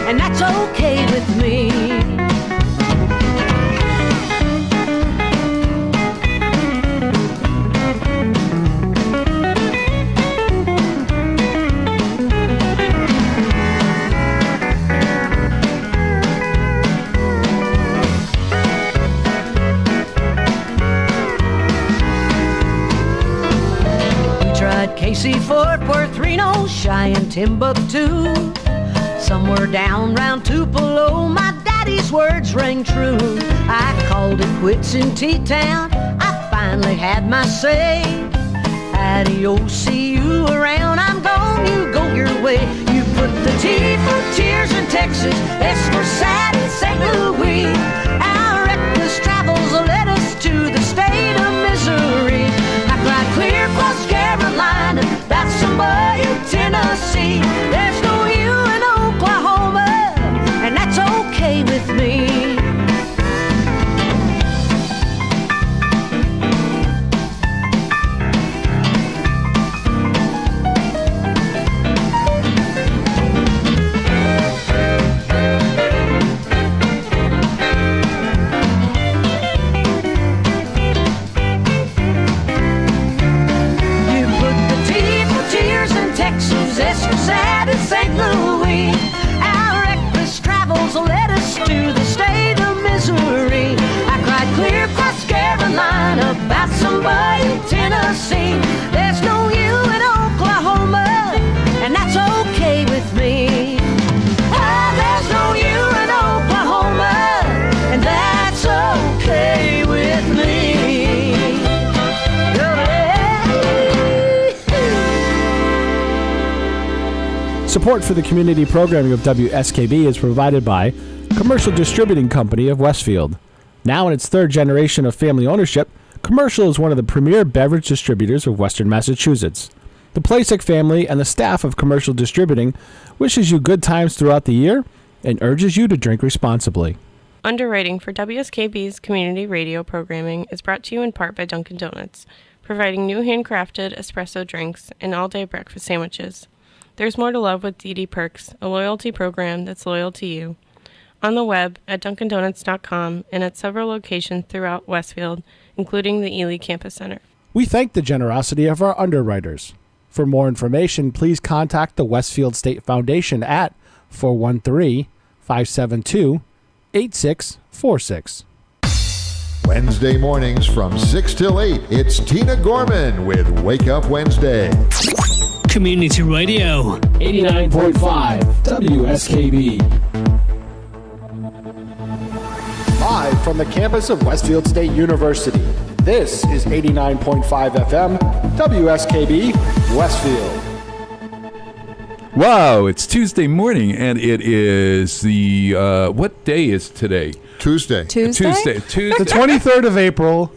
and that's okay with me. Tracy, Fort Worth, Reno, Cheyenne, Timbuktu. Somewhere down round Tupelo, my daddy's words rang true. I called it quits in T-Town, I finally had my say. Adios, see you around, I'm gone, you go your way. You put the T for tears in Texas, S for sad in St. Louis. Our reckless travels led us to the state of Missouri. I cried clear across Carolina, that's somebody in Tennessee. There's no you in Oklahoma, and that's okay with me. Sad in St. Louis, our reckless travels led us to the state of Missouri. I cried clear across Carolina about somebody in Tennessee. There's no you in Oklahoma, and that's okay with me. Ah, there's no you in Oklahoma, and that's okay with me. Support for the community programming of WSKB is provided by Commercial Distributing Company of Westfield. Now in its third generation of family ownership, Commercial is one of the premier beverage distributors of Western Massachusetts. The Placek family and the staff of Commercial Distributing wishes you good times throughout the year and urges you to drink responsibly. Underwriting for WSKB's community radio programming is brought to you in part by Dunkin' Donuts, providing new handcrafted espresso drinks and all-day breakfast sandwiches. There's more to love with DD Perks, a loyalty program that's loyal to you. On the web at DunkinDonuts.com and at several locations throughout Westfield, including the Ely Campus Center. We thank the generosity of our underwriters. For more information, please contact the Westfield State Foundation at 413-572-8646. Wednesday mornings from 6 till 8, it's Tina Gorman with Wake Up Wednesday. Community Radio. 89.5 WSKB. Live from the campus of Westfield State University, this is 89.5 FM WSKB Westfield. Wow, it's Tuesday morning, and it is the, what day is today? Tuesday. Tuesday? The 23rd of April,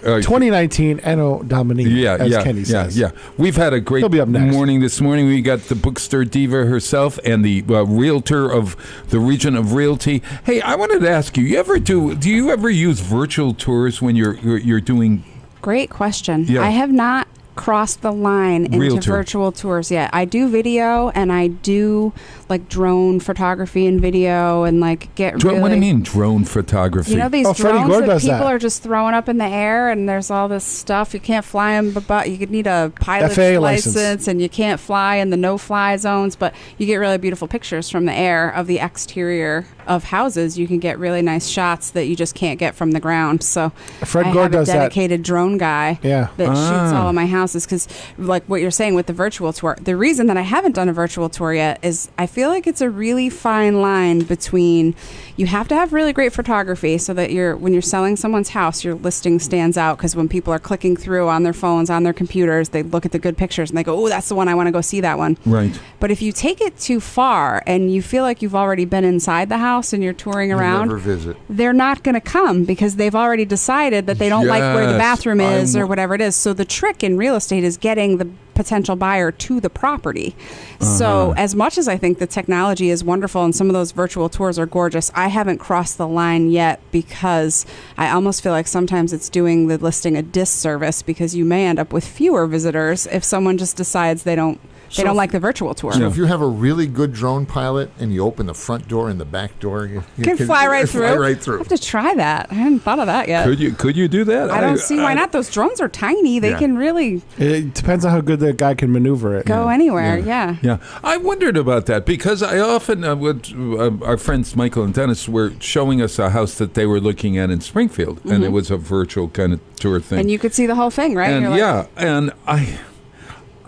2019, Anno Domini, as Kenny says. Yeah. We've had a great morning this morning. We got the bookstore diva herself and the realtor of the region of Realty. Hey, I wanted to ask you, do you ever use virtual tours when you're doing? Great question. Yeah. I have not crossed the line into Realtor. virtual tours yet. I do video and I do like drone photography and video and like get really... What do you mean drone photography? You know these Freddie drones Gore that does people that. are just throwing up in the air and there's all this stuff. You can't fly them, but you could need a pilot's FAA license license. and you can't fly in the no-fly zones, but you get really beautiful pictures from the air of the exterior of houses. You can get really nice shots that you just can't get from the ground. So Fred I Gore have does a that. dedicated drone guy Yeah. that shoots all of my houses because like what you're saying with the virtual tour, the reason that I haven't done a virtual tour yet is I feel like it's a really fine line between you have to have really great photography so that when you're selling someone's house, your listing stands out because when people are clicking through on their phones, on their computers, they look at the good pictures and they go, oh, that's the one, I want to go see that one. Right. But if you take it too far and you feel like you've already been inside the house and you're touring around, Never visit. they're not going to come because they've already decided that they don't like where the Yes, bathroom is or whatever it is. So the trick in real estate is getting the potential buyer to the property. So as much as I think the technology is wonderful and some of those virtual tours are gorgeous, I haven't crossed the line yet because I almost feel like sometimes it's doing the listing a disservice because you may end up with fewer visitors if someone just decides they don't like the virtual tour. So if you have a really good drone pilot and you open the front door and the back door, you can fly right through. Fly right through. I have to try that. I hadn't thought of that yet. Could you do that? I don't see why not. Those drones are tiny. They can really It depends on how good the guy can maneuver it. go anywhere. Yeah. Yeah, I wondered about that because I often, our friends Michael and Dennis were showing us a house that they were looking at in Springfield, and it was a virtual kind of tour thing. And you could see the whole thing, right? And You're like, and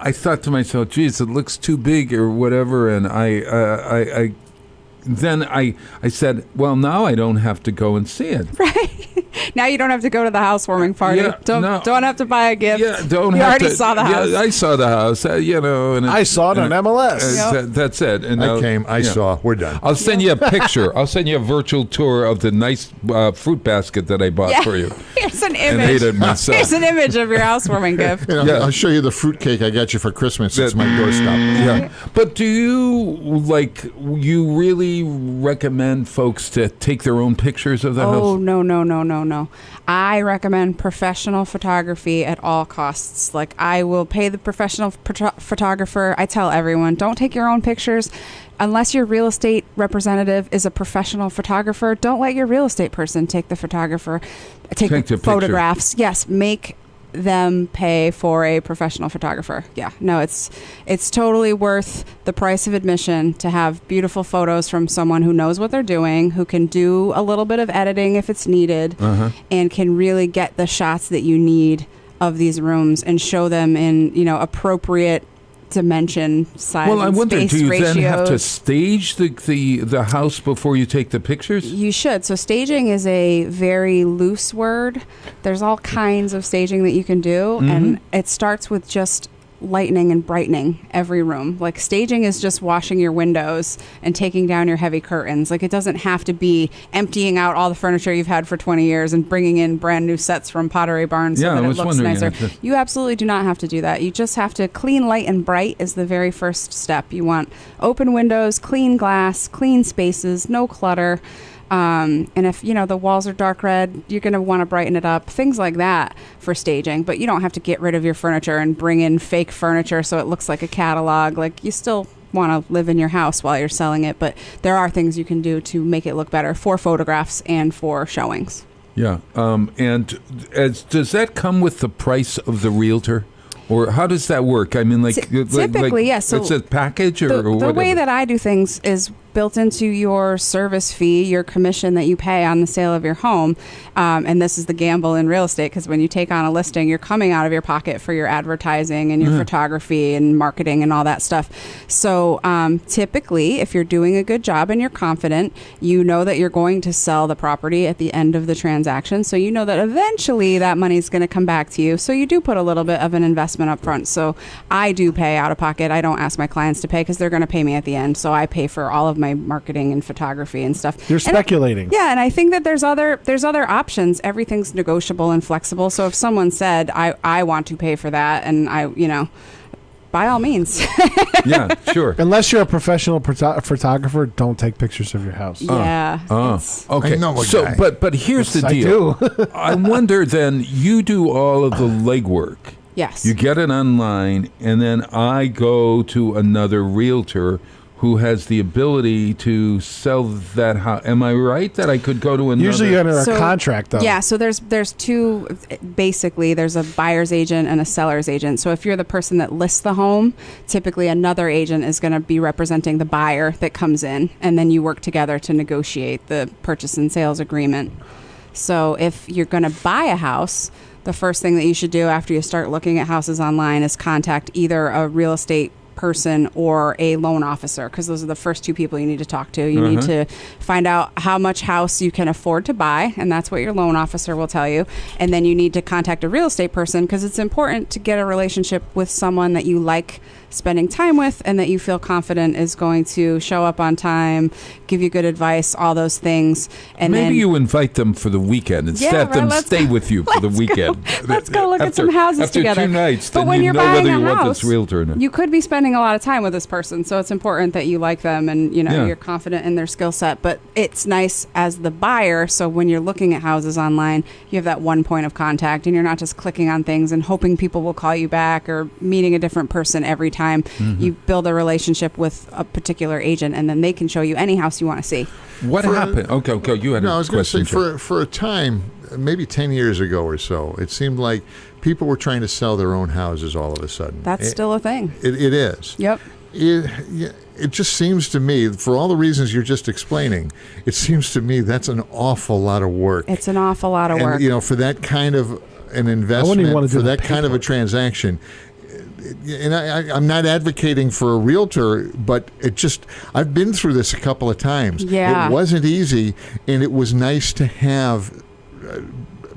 I thought to myself, geez, it looks too big or whatever, and I said, well, now I don't have to go and see it. Right. Now you don't have to go to the housewarming party. Yeah, don't have to buy a gift. Yeah, you already saw the house. Yeah, I saw the house. And I saw it on MLS. That's it. And I came. I saw. We're done. I'll send you a picture. I'll send you a virtual tour of the nice fruit basket that I bought for you. Here's an image. And ate it myself. Here's an image of your housewarming gift. I'll show you the fruitcake I got you for Christmas. It's my doorstep. Yeah. But do you really recommend folks to take their own pictures of the house? Oh, no. I recommend professional photography at all costs. Like, I will pay the professional photographer. I tell everyone, don't take your own pictures. Unless your real estate representative is a professional photographer, don't let your real estate person take the photographs. Yes, make them pay for a professional photographer. Yeah, no, it's totally worth the price of admission to have beautiful photos from someone who knows what they're doing, who can do a little bit of editing if it's needed, and can really get the shots that you need of these rooms and show them in appropriate dimension, size, well, I wonder, space do you ratios. then have to stage the house before you take the pictures? You should. So staging is a very loose word. There's all kinds of staging that you can do, and it starts with just lightening and brightening every room. Like, staging is just washing your windows and taking down your heavy curtains. Like, it doesn't have to be emptying out all the furniture you've had for 20 years and bringing in brand new sets from Pottery Barn so that it looks nicer. You absolutely do not have to do that. You just have to clean, light, and bright is the very first step. You want open windows, clean glass, clean spaces, no clutter. And if, the walls are dark red, you're going to want to brighten it up, things like that for staging. But you don't have to get rid of your furniture and bring in fake furniture so it looks like a catalog. Like, you still want to live in your house while you're selling it. But there are things you can do to make it look better for photographs and for showings. Yeah. And does that come with the price of the realtor? Or how does that work? I mean, typically, yes. So it's a package or whatever? The way that I do things is built into your service fee, your commission that you pay on the sale of your home. And this is the gamble in real estate, because when you take on a listing, you're coming out of your pocket for your advertising and your photography and marketing and all that stuff. So typically, if you're doing a good job and you're confident, you know that you're going to sell the property at the end of the transaction. So you know that eventually that money's going to come back to you. So you do put a little bit of an investment up front. So I do pay out of pocket. I don't ask my clients to pay because they're going to pay me at the end. So I pay for all of my marketing and photography and stuff. You're speculating. And I think that there's other options. Everything's negotiable and flexible. So if someone said, I want to pay for that, and by all means. Yeah, sure. Unless you're a professional photographer, don't take pictures of your house. Yeah. Okay. I know a so, guy. but here's the deal. I wonder then, you do all of the legwork. Yes. You get it online, and then I go to another realtor who has the ability to sell that house. Am I right that I could go to another? Usually under a contract, though. Yeah, so there's two, basically, there's a buyer's agent and a seller's agent. So if you're the person that lists the home, typically another agent is going to be representing the buyer that comes in, and then you work together to negotiate the purchase and sales agreement. So if you're going to buy a house, the first thing that you should do after you start looking at houses online is contact either a real estate person or a loan officer, because those are the first two people you need to talk to. You need to find out how much house you can afford to buy, and that's what your loan officer will tell you. And then you need to contact a real estate person, because it's important to get a relationship with someone that you like spending time with and that you feel confident is going to show up on time, give you good advice, all those things. And maybe then you invite them for the weekend instead of them stay with you for the weekend. Let's go look at some houses together. After 2 nights, but then when you you're know buying whether you a want house, this realtor or not. you could be spending a lot of time with this person, so it's important that you like them and you're confident in their skill set. But it's nice as the buyer, so when you're looking at houses online, you have that one point of contact, and you're not just clicking on things and hoping people will call you back or meeting a different person every time. You build a relationship with a particular agent, and then they can show you any house you want to see. What happened? Okay, you had a question. No, I was going to say, for a time, maybe 10 years ago or so, it seemed like people were trying to sell their own houses all of a sudden. That's still a thing. It is. Yep. It just seems to me, for all the reasons you're just explaining, it seems to me that's an awful lot of work. It's an awful lot of work. And, for that kind of an investment, for that kind of a transaction, and I'm not advocating for a realtor, but I've been through this a couple of times. Yeah. It wasn't easy, and it was nice to have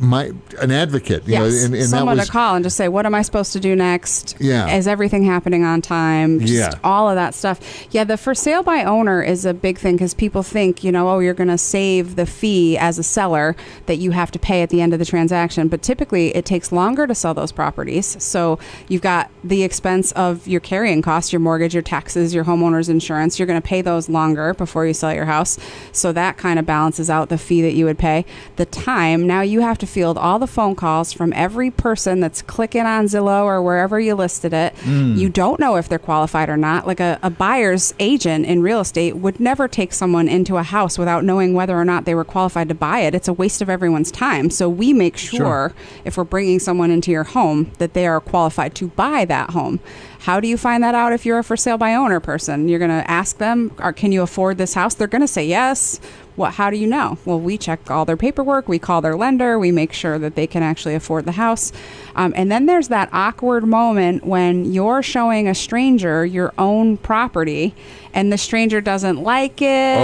an advocate, you know, and someone that was, to call and just say, what am I supposed to do next? Yeah. Is everything happening on time? Just Yeah. all of that stuff. Yeah, the for sale by owner is a big thing because people think, you know, oh, you're going to save the fee as a seller that you have to pay at the end of the transaction. But typically it takes longer to sell those properties. So you've got the expense of your carrying costs, your mortgage, your taxes, your homeowner's insurance. You're going to pay those longer before you sell your house. So that kind of balances out the fee that you would pay. The time, now you have to field all the phone calls from every person that's clicking on Zillow or wherever you listed it. You don't know if they're qualified or not. Like a buyer's agent in real estate would never take someone into a house without knowing whether or not they were qualified to buy it. It's a waste of everyone's time. So we make sure if we're bringing someone into your home that they are qualified to buy that home. How do you find that out if you're a for sale by owner person? You're going to ask them, can you afford this house? They're going to say yes. How do you know? Well, we check all their paperwork. We call their lender. We make sure that they can actually afford the house. And then there's that awkward moment when you're showing a stranger your own property and the stranger doesn't like it,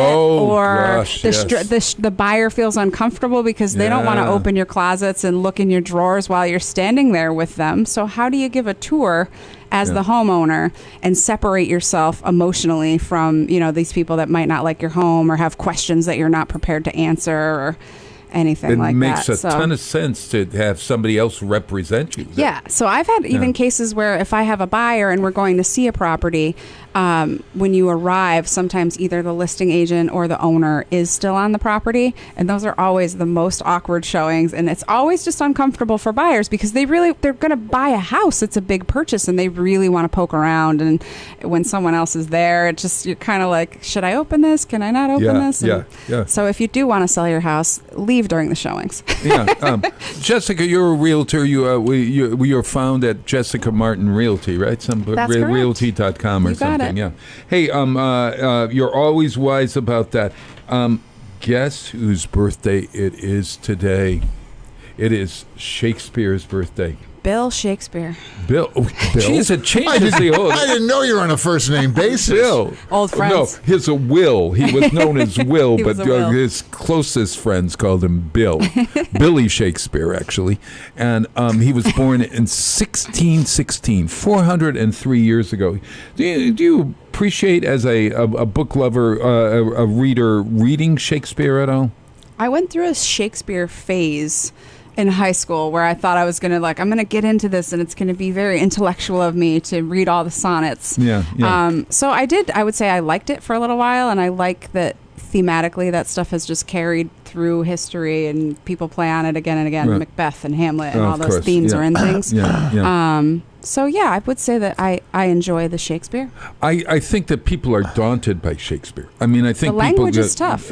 the buyer feels uncomfortable because they don't want to open your closets and look in your drawers while you're standing there with them. So how do you give a tour as the homeowner and separate yourself emotionally from, you know, these people that might not like your home or have questions that you're not prepared to answer or anything like that? It makes a ton of sense to have somebody else represent you. Yeah. So I've had even cases where if I have a buyer and we're going to see a property, when you arrive, sometimes either the listing agent or the owner is still on the property. And those are always the most awkward showings. And it's always just uncomfortable for buyers because they're going to buy a house. It's a big purchase and they really want to poke around. And when someone else is there, you're kind of like, should I open this? Can I not open this? And so if you do want to sell your house, leave during the showings. Jessica, you're a realtor. You're found at Jessica Martin Realty, right? That's correct. Realty.com or something. Yeah. Hey, you're always wise about that. Guess whose birthday it is today? It is Shakespeare's birthday. Bill Shakespeare. Bill. Jeez, it changes the old. I didn't know you were on a first name basis. Bill. Old friends. No, he's a Will. He was known as Will, but Will. His closest friends called him Bill. Billy Shakespeare, actually. And he was born in 1616, 403 years ago. Do you appreciate, as a book lover, a reader, reading Shakespeare at all? I went through a Shakespeare phase in high school where I thought I was going to I'm going to get into this and it's going to be very intellectual of me to read all the sonnets. So I would say I liked it for a little while, and I like that thematically that stuff has just carried through history and people play on it again and again. Right. Macbeth and Hamlet and all those themes are in things. So yeah, I would say that I enjoy the Shakespeare. I think that people are daunted by Shakespeare. I mean, I think the language is tough.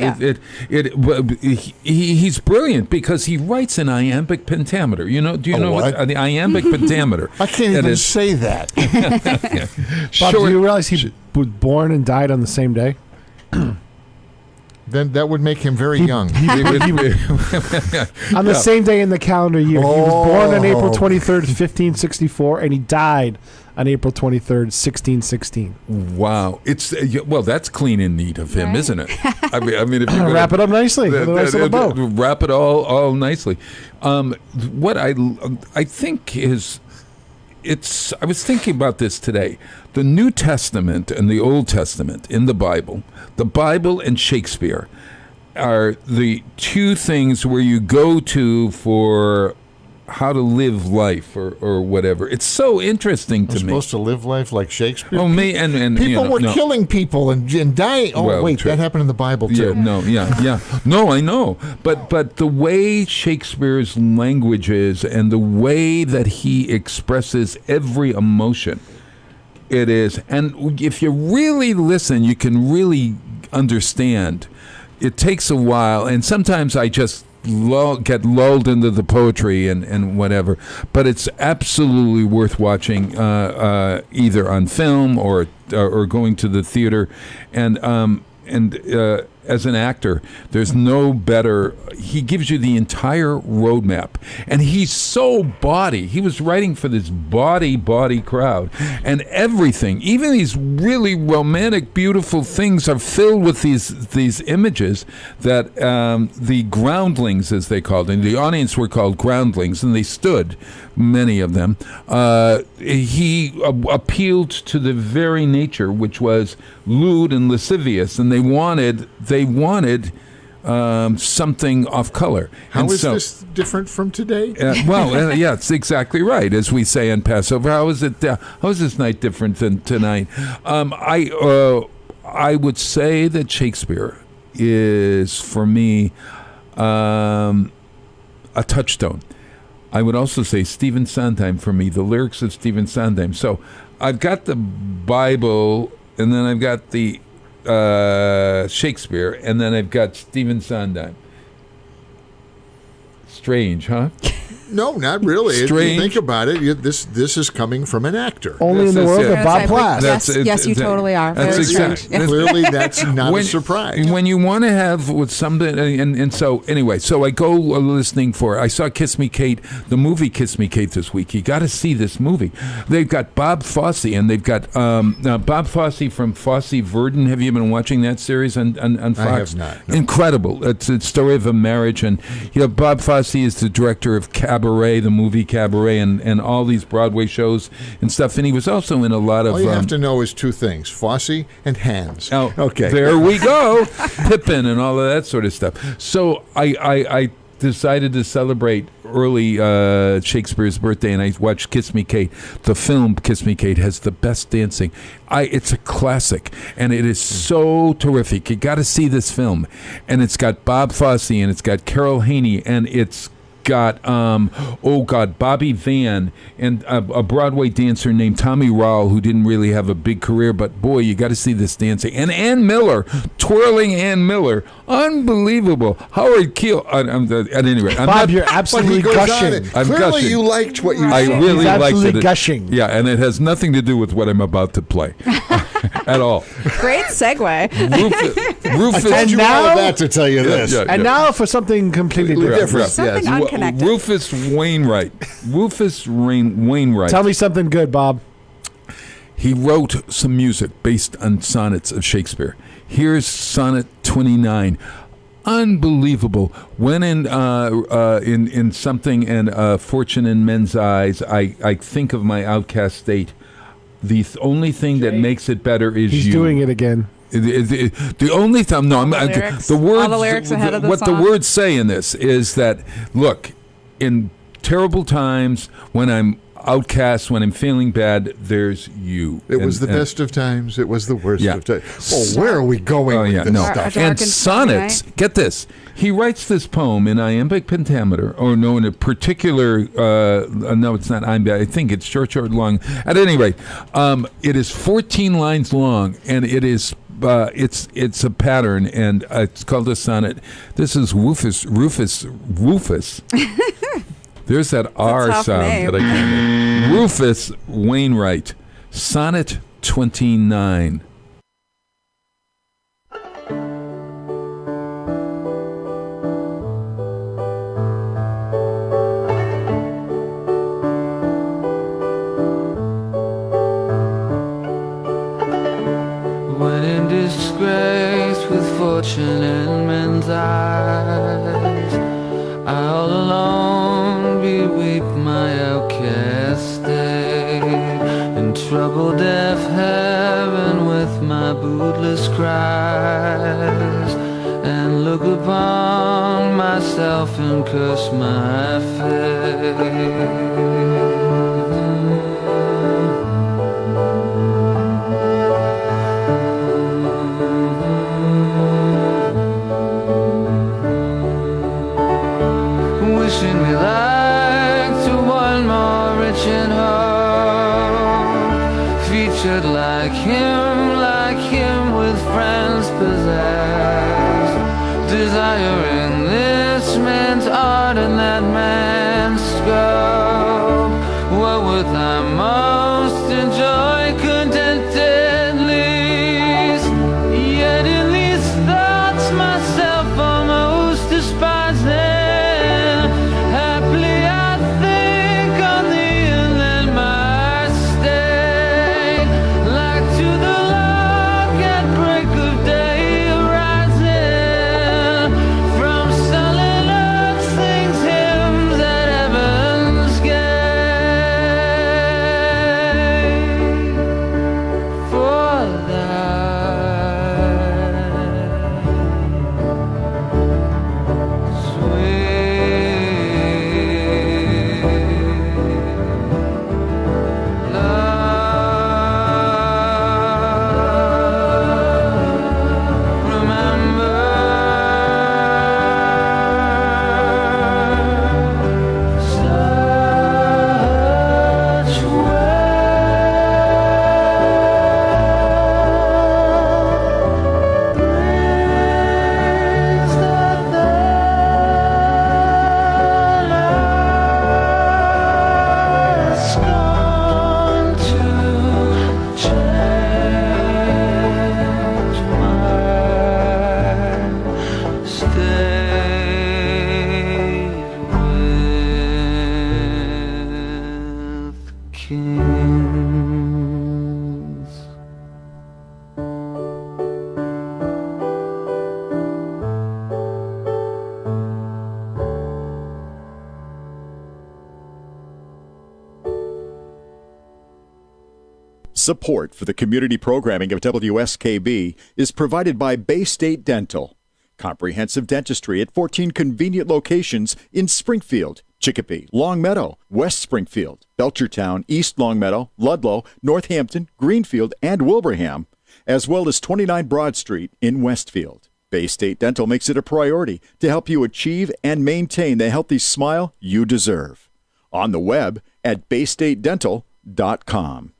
He's brilliant because he writes in iambic pentameter. Do you know what the iambic pentameter? I can't even say that. Bob, do you realize he was born and died on the same day? Then that would make him very young. On the same day in the calendar year. He was born on April 23rd, 1564, and he died on April 23rd, 1616. Wow. That's clean and neat of him, isn't it? I mean if you wrap it up nicely. With a nice little bow. Wrap it all nicely. What I think is... I was thinking about this today. The New Testament and the Old Testament in the Bible and Shakespeare are the two things where you go to for how to live life or whatever. It's so interesting to me. Supposed to live life like Shakespeare? Oh, me and people were killing people and dying. Oh, wait, that happened in the Bible too. No, I know. But the way Shakespeare's language is and the way that he expresses every emotion, it is. And if you really listen, you can really understand. It takes a while, and sometimes I just get lulled into the poetry and whatever, but it's absolutely worth watching either on film or going to the theater, and as an actor, there's no better. He gives you the entire roadmap, and he's so body. He was writing for this body crowd, and everything, even these really romantic, beautiful things, are filled with these images that the groundlings, as they called them, the audience were called groundlings, and they stood, many of them. He appealed to the very nature, which was lewd and lascivious, and they wanted something off color. How is this different from today? Yeah, it's exactly right. As we say in Passover, how is this night different than tonight? I would say that Shakespeare is, for me, a touchstone. I would also say Stephen Sondheim for me, the lyrics of Stephen Sondheim. So I've got the Bible, and then I've got the Shakespeare, and then I've got Stephen Sondheim. Strange, huh? No, not really. Strange. If you think about it, this is coming from an actor. Only in the world of Bob Platt. Yes, you totally are. That's exactly. Clearly, that's not a surprise. When you want to have with somebody, and so anyway, so I go listening for. I saw Kiss Me Kate, the movie Kiss Me Kate this week. You got to see this movie. They've got Bob Fosse, and they've got Bob Fosse from Fosse Verdon. Have you been watching that series on Fox? I have not. No. Incredible. It's a story of a marriage, and Bob Fosse is the director of Cabaret, the movie Cabaret, and all these Broadway shows and stuff. And he was also in a lot of. All you have to know is two things: Fosse and Hans. Oh, okay. There we go. Pippin and all of that sort of stuff. So I decided to celebrate early Shakespeare's birthday, and I watched Kiss Me Kate. The film Kiss Me Kate has the best dancing. It's a classic, and it is so terrific. You got to see this film, and it's got Bob Fosse, and it's got Carol Haney, and it's got Bobby Van, and a Broadway dancer named Tommy Rowell, who didn't really have a big career, but boy, you got to see this dancing. And Ann Miller, twirling Ann Miller, unbelievable. Howard Keel. At any rate, Bob, you're absolutely gushing. I'm Clearly, gushing. You liked what you saw. I really liked it. Gushing. Yeah, and it has nothing to do with what I'm about to play at all. Great segue. Rufus. I told you all of that to tell you this. And now for something completely different. Something unconnected. Rufus Wainwright. Tell me something good, Bob. He wrote some music based on sonnets of Shakespeare. Here's Sonnet 29. Unbelievable. When in something and Fortune in Men's Eyes, I think of my outcast state. The only thing that makes it better is He's doing it again. The only time, no, the words. All the lyrics ahead of the what song. the words say in this is that, look, in terrible times, when I'm outcast, when I'm feeling bad, there's you. It was the best of times. It was the worst of times. Oh, where are we going with this stuff? And sonnets, get this. He writes this poem in iambic pentameter, or no, in a particular, no, it's not iambic, I think it's short, long. At any rate, it is 14 lines long, and it is it's a pattern, and it's called a sonnet. This is Rufus. There's that R sound that I can't. Rufus Wainwright, Sonnet 29. When in disgrace with fortune in men's eyes, I all alone beweep my outcast state, in trouble deaf heaven with my bootless cries, and look upon myself and curse my fate. Wishing me like to one more rich in hope, featured like him with friends possessed, desiring this man's art and that man's scope. What would I most enjoy contented least? Yet in these thoughts my Support for the community programming of WSKB is provided by Bay State Dental. Comprehensive dentistry at 14 convenient locations in Springfield, Chicopee, Longmeadow, West Springfield, Belchertown, East Longmeadow, Ludlow, Northampton, Greenfield, and Wilbraham, as well as 29 Broad Street in Westfield. Bay State Dental makes it a priority to help you achieve and maintain the healthy smile you deserve. On the web at baystatedental.com.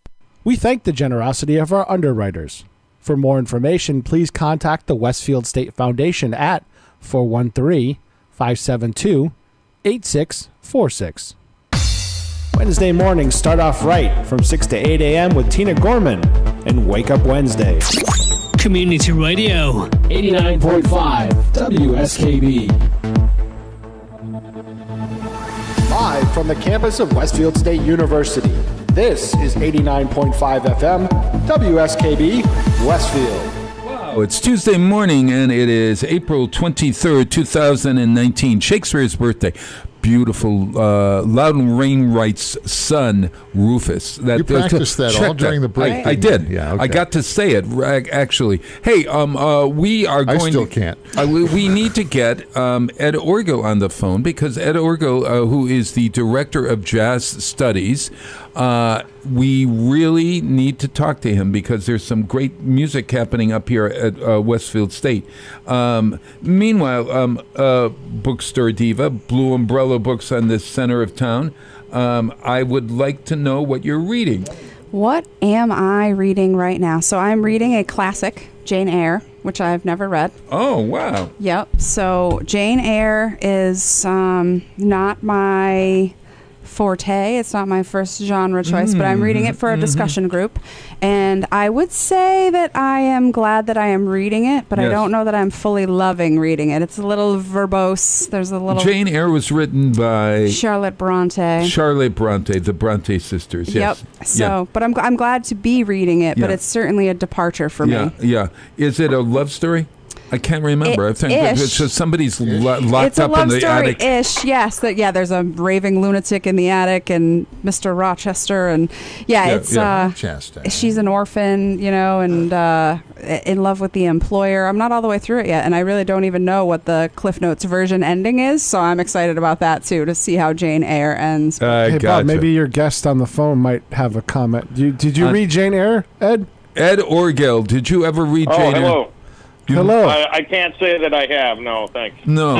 We thank the generosity of our underwriters. For more information, please contact the Westfield State Foundation at 413-572-8646. Wednesday mornings start off right from 6 to 8 a.m. with Tina Gorman and Wake Up Wednesday. Community Radio. 89.5 WSKB. Live from the campus of Westfield State University. This is 89.5 FM, WSKB, Westfield. Wow, it's Tuesday morning, and it is April 23rd, 2019, Shakespeare's birthday. Beautiful Loudon Wainwright's son, Rufus. You practiced that all during the break. I did. Yeah, okay. I got to say it, actually. Hey, we are going I still can't. We need to get Ed Orgill on the phone, because Ed Orgill, who is the director of jazz studies, we really need to talk to him because there's some great music happening up here at Westfield State. Meanwhile, Bookstore Diva, Blue Umbrella Books on the center of town. I would like to know what you're reading. What am I reading right now? So I'm reading a classic, Jane Eyre, which I've never read. Oh, wow. Yep. So Jane Eyre is not my forte. It's not my first genre choice, but I'm reading it for a discussion group. And I would say that I am glad that I am reading it, but I don't know that I'm fully loving reading it. It's a little verbose. There's a little... Jane Eyre was written by... Charlotte Bronte. Charlotte Bronte, the Bronte sisters, yes. Yep. So, but I'm glad to be reading it, but it's certainly a departure for me. Yeah. Is it a love story? I can't remember. I think it's just somebody's locked up in the attic. It's a love story-ish, yes. There's a raving lunatic in the attic and Mr. Rochester. And Rochester. She's an orphan, and in love with the employer. I'm not all the way through it yet, and I really don't even know what the Cliff Notes version ending is, so I'm excited about that, too, to see how Jane Eyre ends. Hey, Bob, maybe your guest on the phone might have a comment. Did you read Jane Eyre, Ed? Ed Orgill, did you ever read Jane Eyre? Hello. Hello. I can't say that I have. No, thanks. No.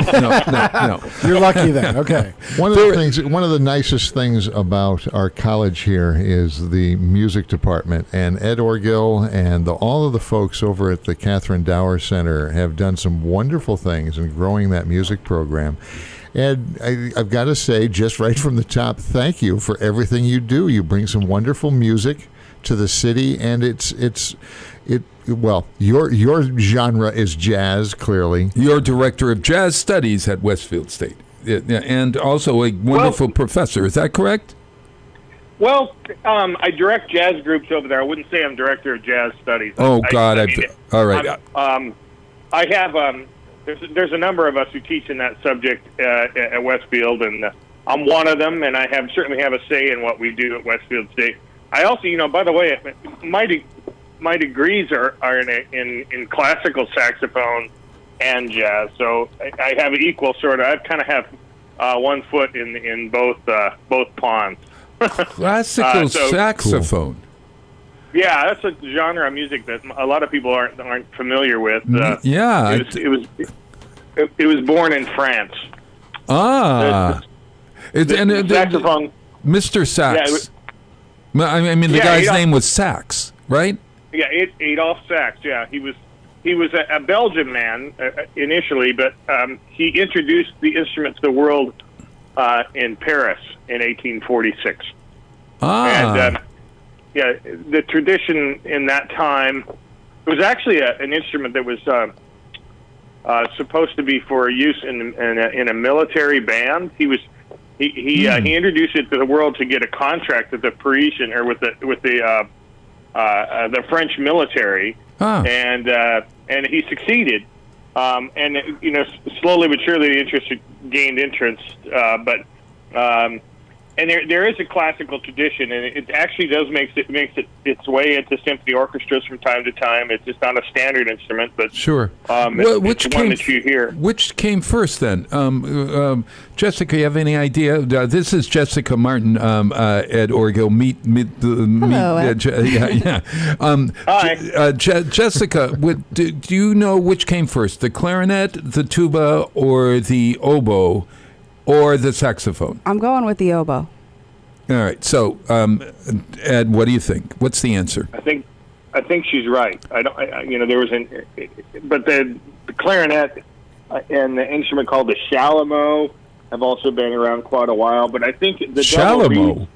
You're lucky then. Okay. One of the nicest things about our college here is the music department, and Ed Orgill and all of the folks over at the Catherine Dower Center have done some wonderful things in growing that music program. Ed, I've got to say, just right from the top, thank you for everything you do. You bring some wonderful music to the city, and your genre is jazz, clearly. You're director of jazz studies at Westfield State, and also a wonderful professor. Is that correct? Well, I direct jazz groups over there. I wouldn't say I'm director of jazz studies. Oh, God. All right. I have... There's a number of us who teach in that subject at Westfield, and I'm one of them, and I certainly have a say in what we do at Westfield State. I also, by the way, my degrees are in classical saxophone and jazz, so I have equal sort of. I kind of have one foot in both ponds. Classical saxophone. Cool. Yeah, that's a genre of music that a lot of people aren't familiar with. It was born in France. Saxophone. Mr. Sax. I mean, the guy's name was Sax, right? Yeah, Adolphe Sax. Yeah, he was a Belgian man initially, but he introduced the instrument to the world in Paris in 1846. And the tradition in that time, it was actually an instrument that was supposed to be for use in a military band. He was He introduced it to the world to get a contract with the Parisian or with the French military, and he succeeded. And slowly but surely the interest gained interest, and there is a classical tradition, and it actually does makes its way into symphony orchestras from time to time. It's just not a standard instrument, but sure. Which one that you hear. Which came first, then? Jessica, you have any idea? This is Jessica Martin, Ed Orgill. Hello, Ed. Hi. Jessica, do you know which came first, the clarinet, the tuba, or the oboe, or the saxophone? I'm going with the oboe. All right. So, Ed, what do you think? What's the answer? I think she's right. There was but the clarinet and the instrument called the chalumeau have also been around quite a while. But I think the chalumeau.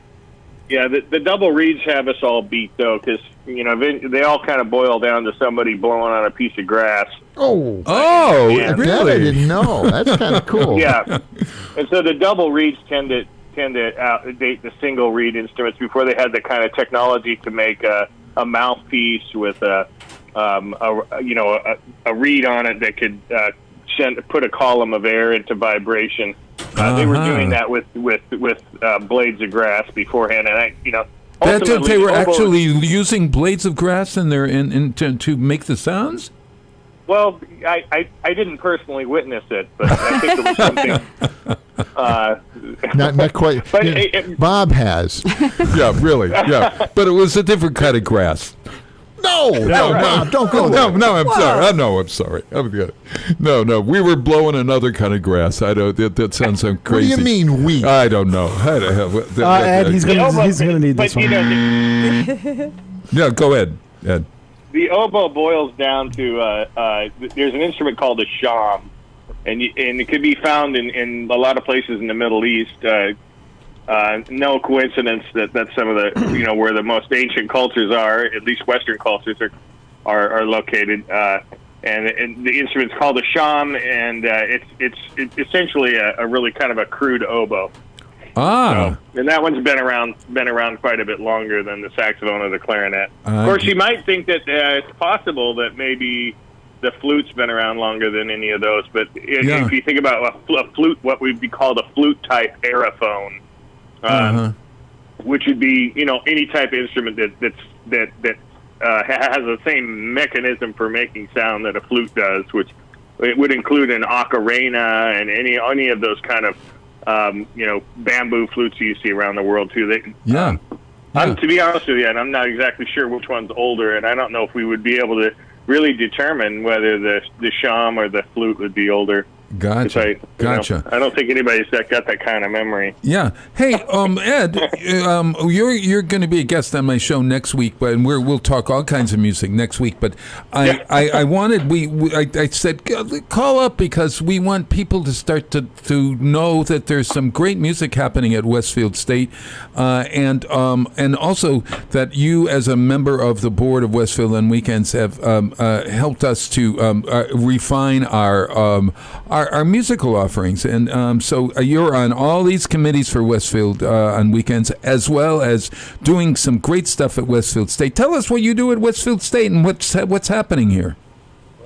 The double reeds have us all beat though, because they all kind of boil down to somebody blowing on a piece of grass. Oh, really? That I didn't know. That's kind of cool. Yeah, and so the double reeds tend to outdate the single reed instruments before they had the kind of technology to make a mouthpiece with a reed on it that could put a column of air into vibration. They were doing that with blades of grass beforehand, and they were actually using blades of grass in their to make the sounds. Well, I didn't personally witness it, but I think it was something. Not quite. But Bob has. Yeah, really. Yeah, but it was a different kind of grass. No, Bob, don't go there. No, I'm sorry. I'm sorry. No, we were blowing another kind of grass. I don't. That sounds so crazy. What do you mean we? I don't know. Ed, he's gonna need this one. Yeah, go ahead, Ed. The oboe boils down to there's an instrument called a sham, and it could be found in a lot of places in the Middle East. No coincidence that that's some of the where the most ancient cultures are, at least Western cultures are located. And the instrument's called a sham, and it's essentially a really kind of a crude oboe. So, and that one's been around quite a bit longer than the saxophone or the clarinet. Of course, you might think that it's possible that maybe the flute's been around longer than any of those. But if you think about a flute, what would be called a flute-type aerophone, which would be any type of instrument that has the same mechanism for making sound that a flute does, which it would include an ocarina and any of those kind of bamboo flutes you see around the world too. To be honest with you, and I'm not exactly sure which one's older, and I don't know if we would be able to really determine whether the sham or the flute would be older. Gotcha. I don't think anybody's got that kind of memory. Yeah. Hey, Ed, you're going to be a guest on my show next week, and we'll talk all kinds of music next week. But I wanted I said call up because we want people to start to know that there's some great music happening at Westfield State, and also that you as a member of the board of Westfield on Weekends have helped us to refine our musical offerings, and so you're on all these committees for Westfield on weekends, as well as doing some great stuff at Westfield State. Tell us what you do at Westfield State and what's happening here.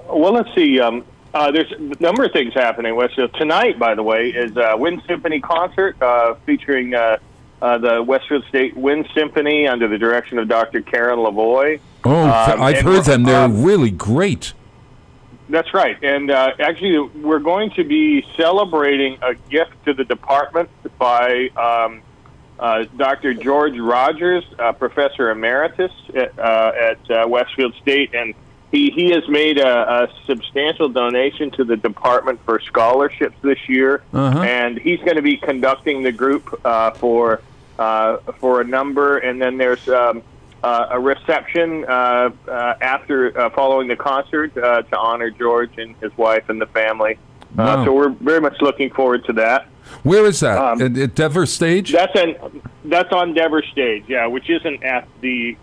Well, let's see. There's a number of things happening at Westfield tonight. By the way, is a Wind Symphony concert featuring the Westfield State Wind Symphony under the direction of Dr. Karen Lavoie. I've heard them. They're really great. That's right. And actually, we're going to be celebrating a gift to the department by Dr. George Rogers, Professor Emeritus at Westfield State. And he has made a substantial donation to the department for scholarships this year. And he's going to be conducting the group for a number. And then there's a reception after following the concert to honor George and his wife and the family. So we're very much looking forward to that. Where is that? At Devers Stage? That's on Devers Stage, yeah, which isn't at the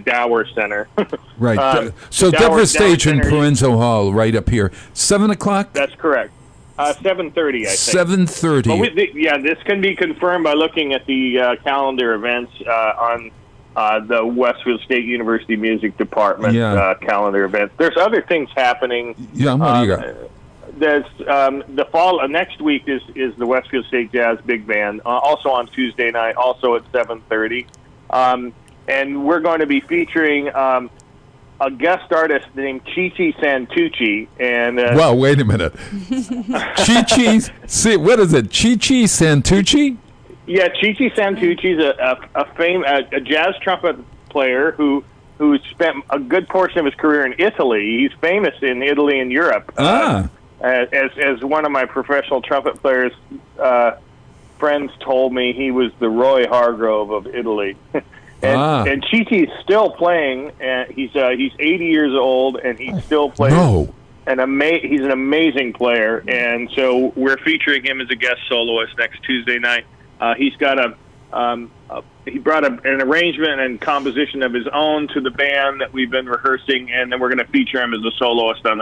Dower Center. Right. So Devers Stage in Parenzo Hall, right up here. 7 o'clock? That's correct. 7:30, I think. 7:30. Yeah, this can be confirmed by looking at the calendar events on the Westfield State University Music Department calendar events. There's other things happening. Yeah, what do you got? There's the fall next week is the Westfield State Jazz Big Band, also on Tuesday night, also at 7:30, and we're going to be featuring a guest artist named Chi-Chi Santucci. And well, wait a minute, Chi-Chi. See, what is it? Chi-Chi Santucci? Yeah, Chi-Chi Santucci is a jazz trumpet player who spent a good portion of his career in Italy. He's famous in Italy and Europe. As one of my professional trumpet players friends told me, he was the Roy Hargrove of Italy. And Chi-Chi's still playing. He's 80 years old, and he's still playing. No. He's an amazing player, and so we're featuring him as a guest soloist next Tuesday night. He's got he brought an arrangement and composition of his own to the band that we've been rehearsing, and then we're going to feature him as a soloist on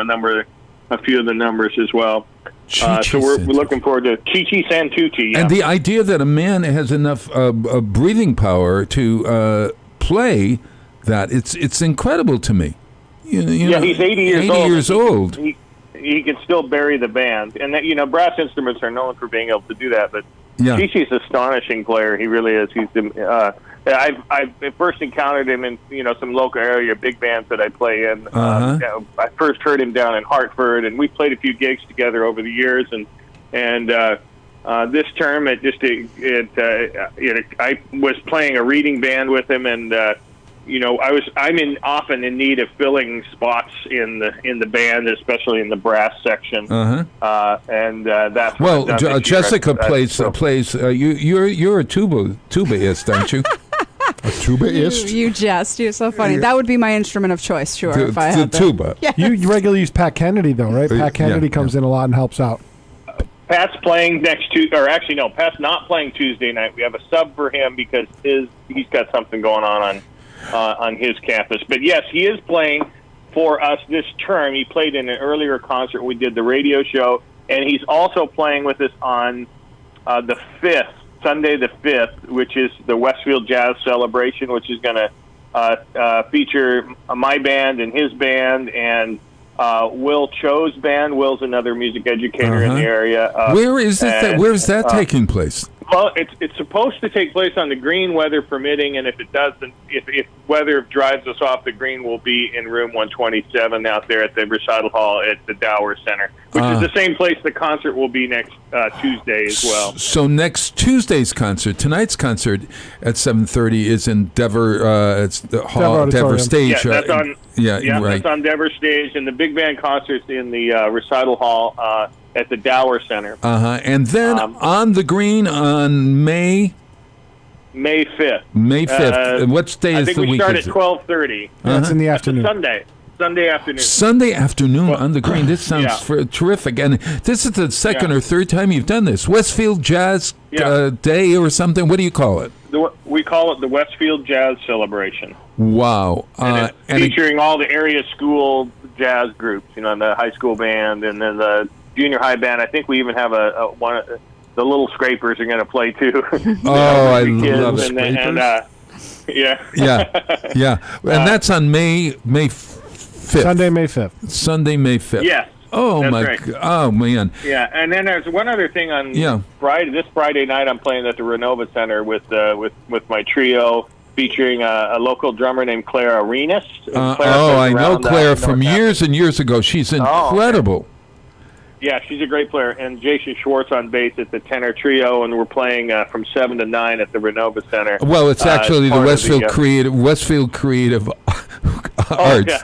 a few of the numbers as well. So we're looking forward to Chi-Chi Santucci. Yeah. And the idea that a man has enough breathing power to play that, it's incredible to me. You know, he's 80 years 80 old. Years old. He can still bury the band. And, that, brass instruments are known for being able to do that, but Chi-Chi's an astonishing player. He really is. He's I've first encountered him in some local area big bands that I play in. I first heard him down in Hartford, and we played a few gigs together over the years. And this term, I was playing a reading band with him, and I'm often in need of filling spots in the band, especially in the brass section. And that's Jessica plays. You're a tubaist, aren't you? A tubaist? You jest. You're so funny. That would be my instrument of choice, sure. If I had the tuba. Yes. You regularly use Pat Kennedy, though, right? Pat Kennedy comes in a lot and helps out. Pat's playing Pat's not playing Tuesday night. We have a sub for him because he's got something going on his campus. But yes, he is playing for us this term. He played in an earlier concert. We did the radio show, and he's also playing with us on the 5th. Sunday the 5th, which is the Westfield Jazz Celebration, which is going to feature my band and his band and Will Cho's band. Will's another music educator in the area. Where is that taking place? Well, it's supposed to take place on the green, weather permitting, and if it doesn't, if weather drives us off the green, we'll be in room 127 out there at the recital hall at the Dower Center, which is the same place the concert will be next Tuesday as well. So next Tuesday's concert, tonight's concert at 7:30 is in Dever. It's the hall, Dever Stage. Yeah, that's on. Right. That's on Dever Stage, and the big band concert's in the recital hall at the Dower Center. And then on the green on May 5th. May 5th. What day is the week? I think we start at 12:30. That's in the afternoon. Sunday afternoon. Sunday afternoon on the green. This sounds terrific. And this is the second or third time you've done this. Westfield Jazz Day or something. What do you call it? We call it the Westfield Jazz Celebration. Wow. And it's featuring all the area school jazz groups, the high school band and then the junior high band. I think we even have one. The Little Scrapers are going to play too. I love Scrapers. And that's on May 5th. Sunday, May 5th. Sunday, May 5th. Yes. Oh my! Right. Oh man! Yeah, and then there's one other thing on Friday. This Friday night, I'm playing at the Renova Center with my trio, featuring a local drummer named Claire Arenas. I know Claire from years and years ago. She's incredible. Yeah, she's a great player. And Jason Schwartz on bass at the tenor trio, and we're playing from 7 to 9 at the Renova Center. Well, it's actually the Westfield Creative Arts. Yeah.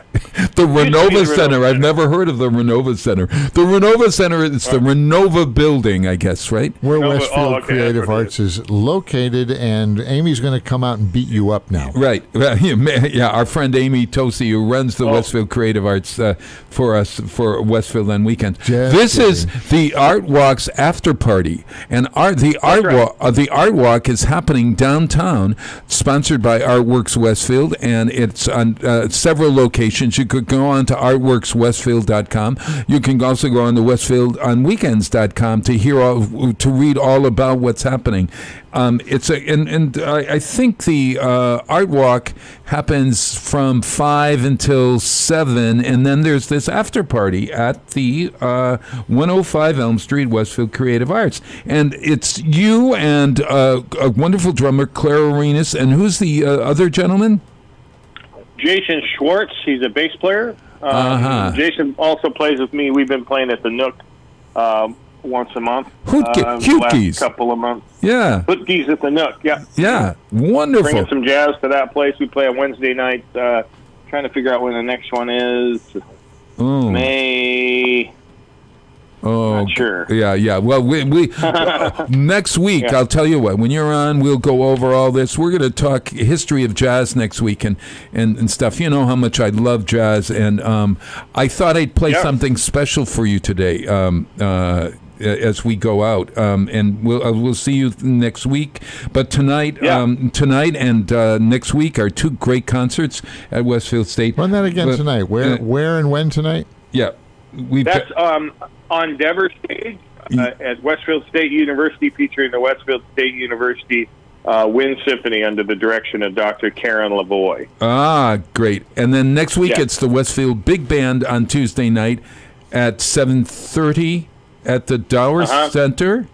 The Renova Center. I've never heard of the Renova Center. The Renova Center, it's the Renova building, I guess, right? Where Westfield Creative Arts is located, and Amy's going to come out and beat you up now. Right. Yeah, our friend Amy Tosi, who runs the Westfield Creative Arts for us for Westfield on weekends. This is the Art Walk's after party, and the Art Walk is happening downtown, sponsored by Artworks Westfield, and it's on several locations. You could go on to artworkswestfield.com. You can also go on to westfieldonweekends.com to to read all about what's happening. I think the art walk happens from 5 until 7, and then there's this after party at the 105 Elm Street, Westfield Creative Arts, and it's you and a wonderful drummer, Clara Arenas, and who's the other gentleman? Jason Schwartz. He's a bass player. Jason also plays with me. We've been playing at the Nook once a month. The last couple of months. Yeah. Hootkeys at the Nook. Yeah. Yeah. Wonderful. Bringing some jazz to that place. We play on Wednesday night. Trying to figure out when the next one is. May. Oh, not sure. Yeah. Well, we next week, I'll tell you what, when you're on, we'll go over all this. We're going to talk history of jazz next week and stuff. You know how much I love jazz, and I thought I'd play something special for you today as we go out, and we'll see you next week. But tonight and next week are two great concerts at Westfield State. Run that again tonight. Where and when tonight? Yeah. That's on Dever Stage at Westfield State University, featuring the Westfield State University Wind Symphony under the direction of Dr. Karen Lavoie. Ah, great. And then next week it's the Westfield Big Band on Tuesday night at 7:30 at the Dower Center,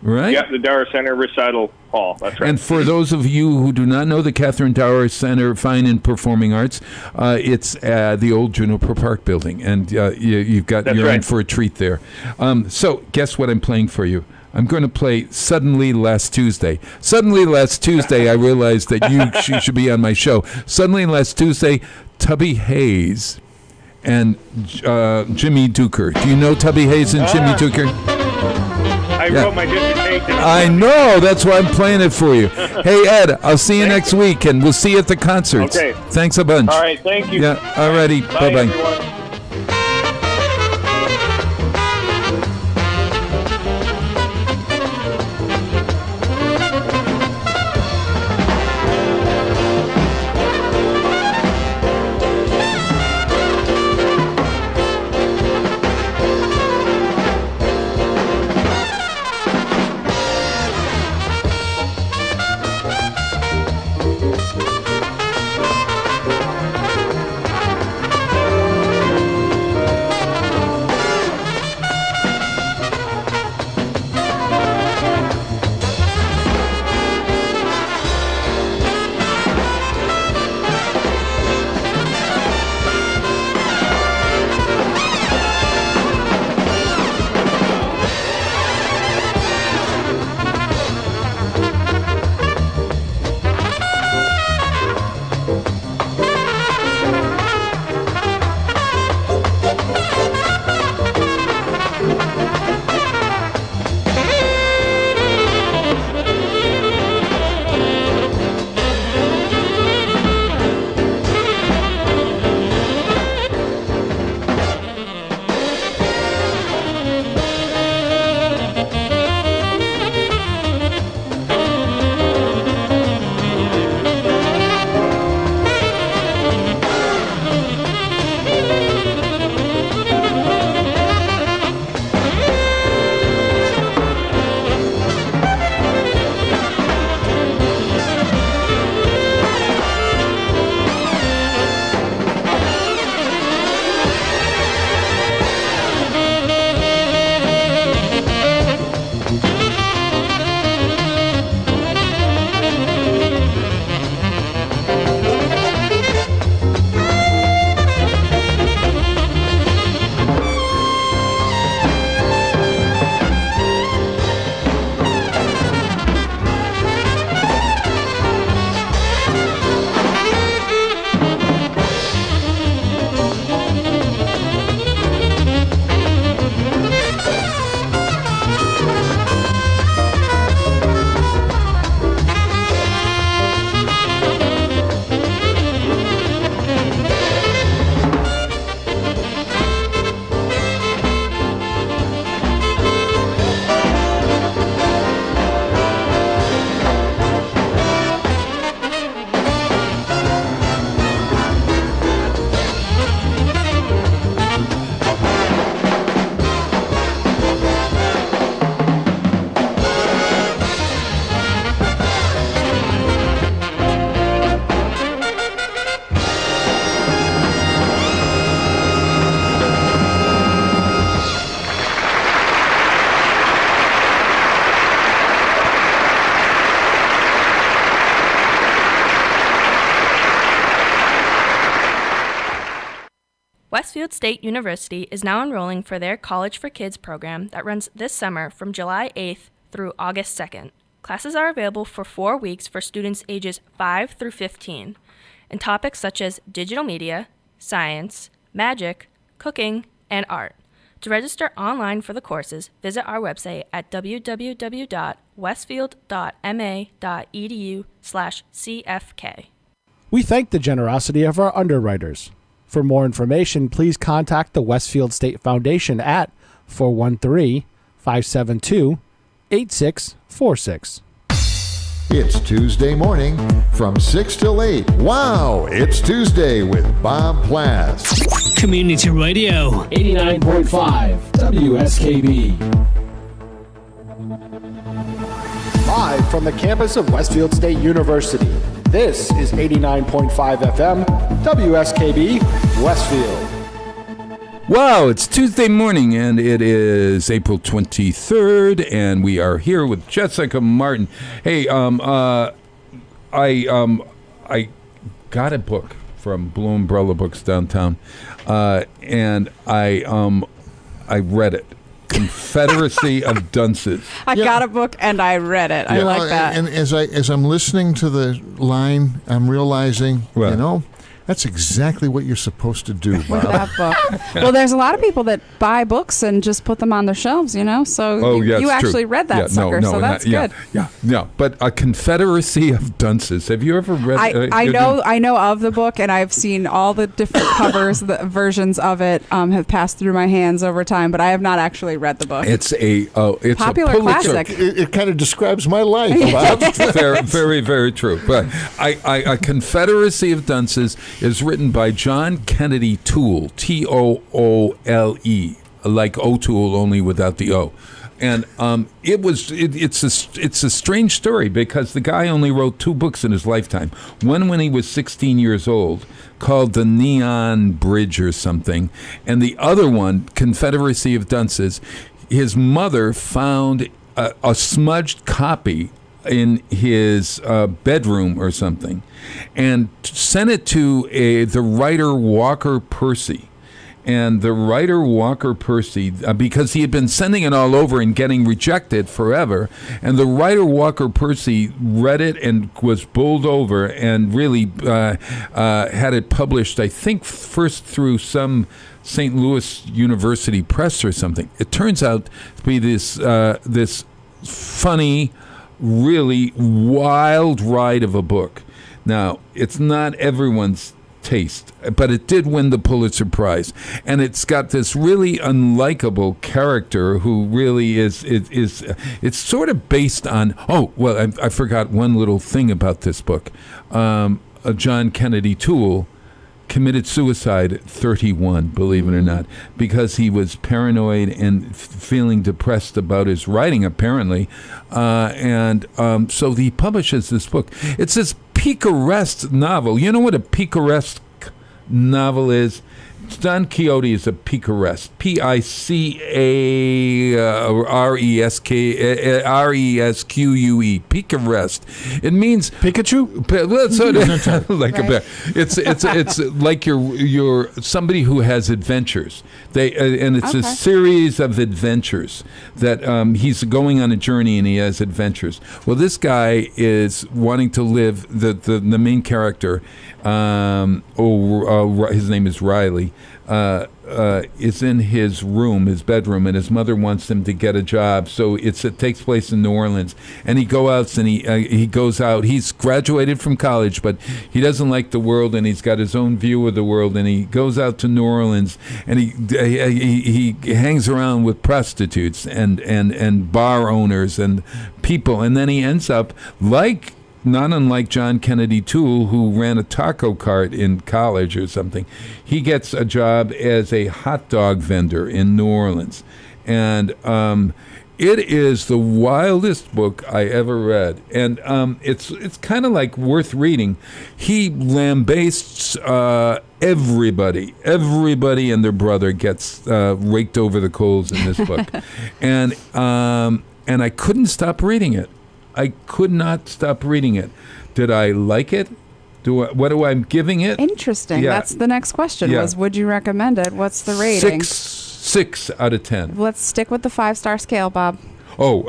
right? Yeah, the Dower Center Recital Hall. That's right. And for those of you who do not know the Catherine Dower Center Fine and Performing Arts, it's the old Juniper Park building, and you're in for a treat there. So guess what I'm playing for you? I'm going to play Suddenly Last Tuesday. Suddenly Last Tuesday, I realized that you should be on my show. Suddenly Last Tuesday, Tubby Hayes and Jimmy Duker. Do you know Tubby Hayes and Jimmy Duker? I wrote my dissertation. I know. That's why I'm playing it for you. Hey, Ed, I'll see you next week, and we'll see you at the concerts. Okay. Thanks a bunch. All right. Thank you. Yeah. All righty. Bye-bye. Everyone. Westfield State University is now enrolling for their College for Kids program that runs this summer from July 8th through August 2nd. Classes are available for 4 weeks for students ages 5 through 15, in topics such as digital media, science, magic, cooking, and art. To register online for the courses, visit our website at www.westfield.ma.edu/CFK. We thank the generosity of our underwriters. For more information, please contact the Westfield State Foundation at 413-572-8646. It's Tuesday morning from 6 till 8. Wow, it's Tuesday with Bob Plass. Community Radio. 89.5 WSKB. Live from the campus of Westfield State University, this is 89.5 FM WSKB Westfield. Wow, it's Tuesday morning, and it is April 23rd, and we are here with Jessica Martin. Hey, I got a book from Blue Umbrella Books downtown, and I read it. Confederacy of Dunces. I got a book and I read it. I like that. And as I'm listening to the line, I'm realizing, that's exactly what you're supposed to do, Bob. With that book. Well, there's a lot of people that buy books and just put them on their shelves, So you actually read that sucker, so that's good. Yeah. But A Confederacy of Dunces. Have you ever read? I know of the book, and I've seen all the different covers, the versions of it have passed through my hands over time, but I have not actually read the book. It's popular a Pulitzer. classic. It kind of describes my life, Bob. very, very, very true. But A Confederacy of Dunces is written by John Kennedy Toole, Toole, like O'Toole, only without the O. And it's a strange story because the guy only wrote 2 books in his lifetime. One when he was 16 years old, called The Neon Bridge or something, and the other one, Confederacy of Dunces. His mother found a smudged copy in his bedroom or something, and sent it to the writer Walker Percy. And the writer Walker Percy, because he had been sending it all over and getting rejected forever, and the writer Walker Percy read it and was bowled over and really had it published, I think, first through some St. Louis University Press or something. It turns out to be this funny, really wild ride of a book. Now, it's not everyone's taste, but it did win the Pulitzer Prize, and it's got this really unlikable character who really is it's sort of based on I forgot one little thing about this book. John Kennedy Toole committed suicide at 31, believe it or not, because he was paranoid and feeling depressed about his writing, apparently. So he publishes this book. It's this picaresque novel. You know what a picaresque novel is? Don Quixote is a picaresque. Picaresque. Picaresque. It means Pikachu. Like a bear. It's like you're somebody who has adventures. And it's a series of adventures that he's going on a journey and he has adventures. Well, this guy is wanting to live. The main character, his name is Riley. Is in his room, his bedroom, and his mother wants him to get a job. So it takes place in New Orleans, and he goes out. He's graduated from college, but he doesn't like the world, and he's got his own view of the world. And he goes out to New Orleans, and he hangs around with prostitutes and bar owners and people, and then he ends up not unlike John Kennedy Toole, who ran a taco cart in college or something. He gets a job as a hot dog vendor in New Orleans. And it is the wildest book I ever read. And it's kind of like worth reading. He lambastes everybody and their brother gets raked over the coals in this book. And I couldn't stop reading it. I could not stop reading it. Did I like it? What do I'm giving it? Interesting. Yeah. That's the next question. Yeah. Was would you recommend it? What's the rating? 6 out of 10. Let's stick with the 5-star scale, Bob. Oh,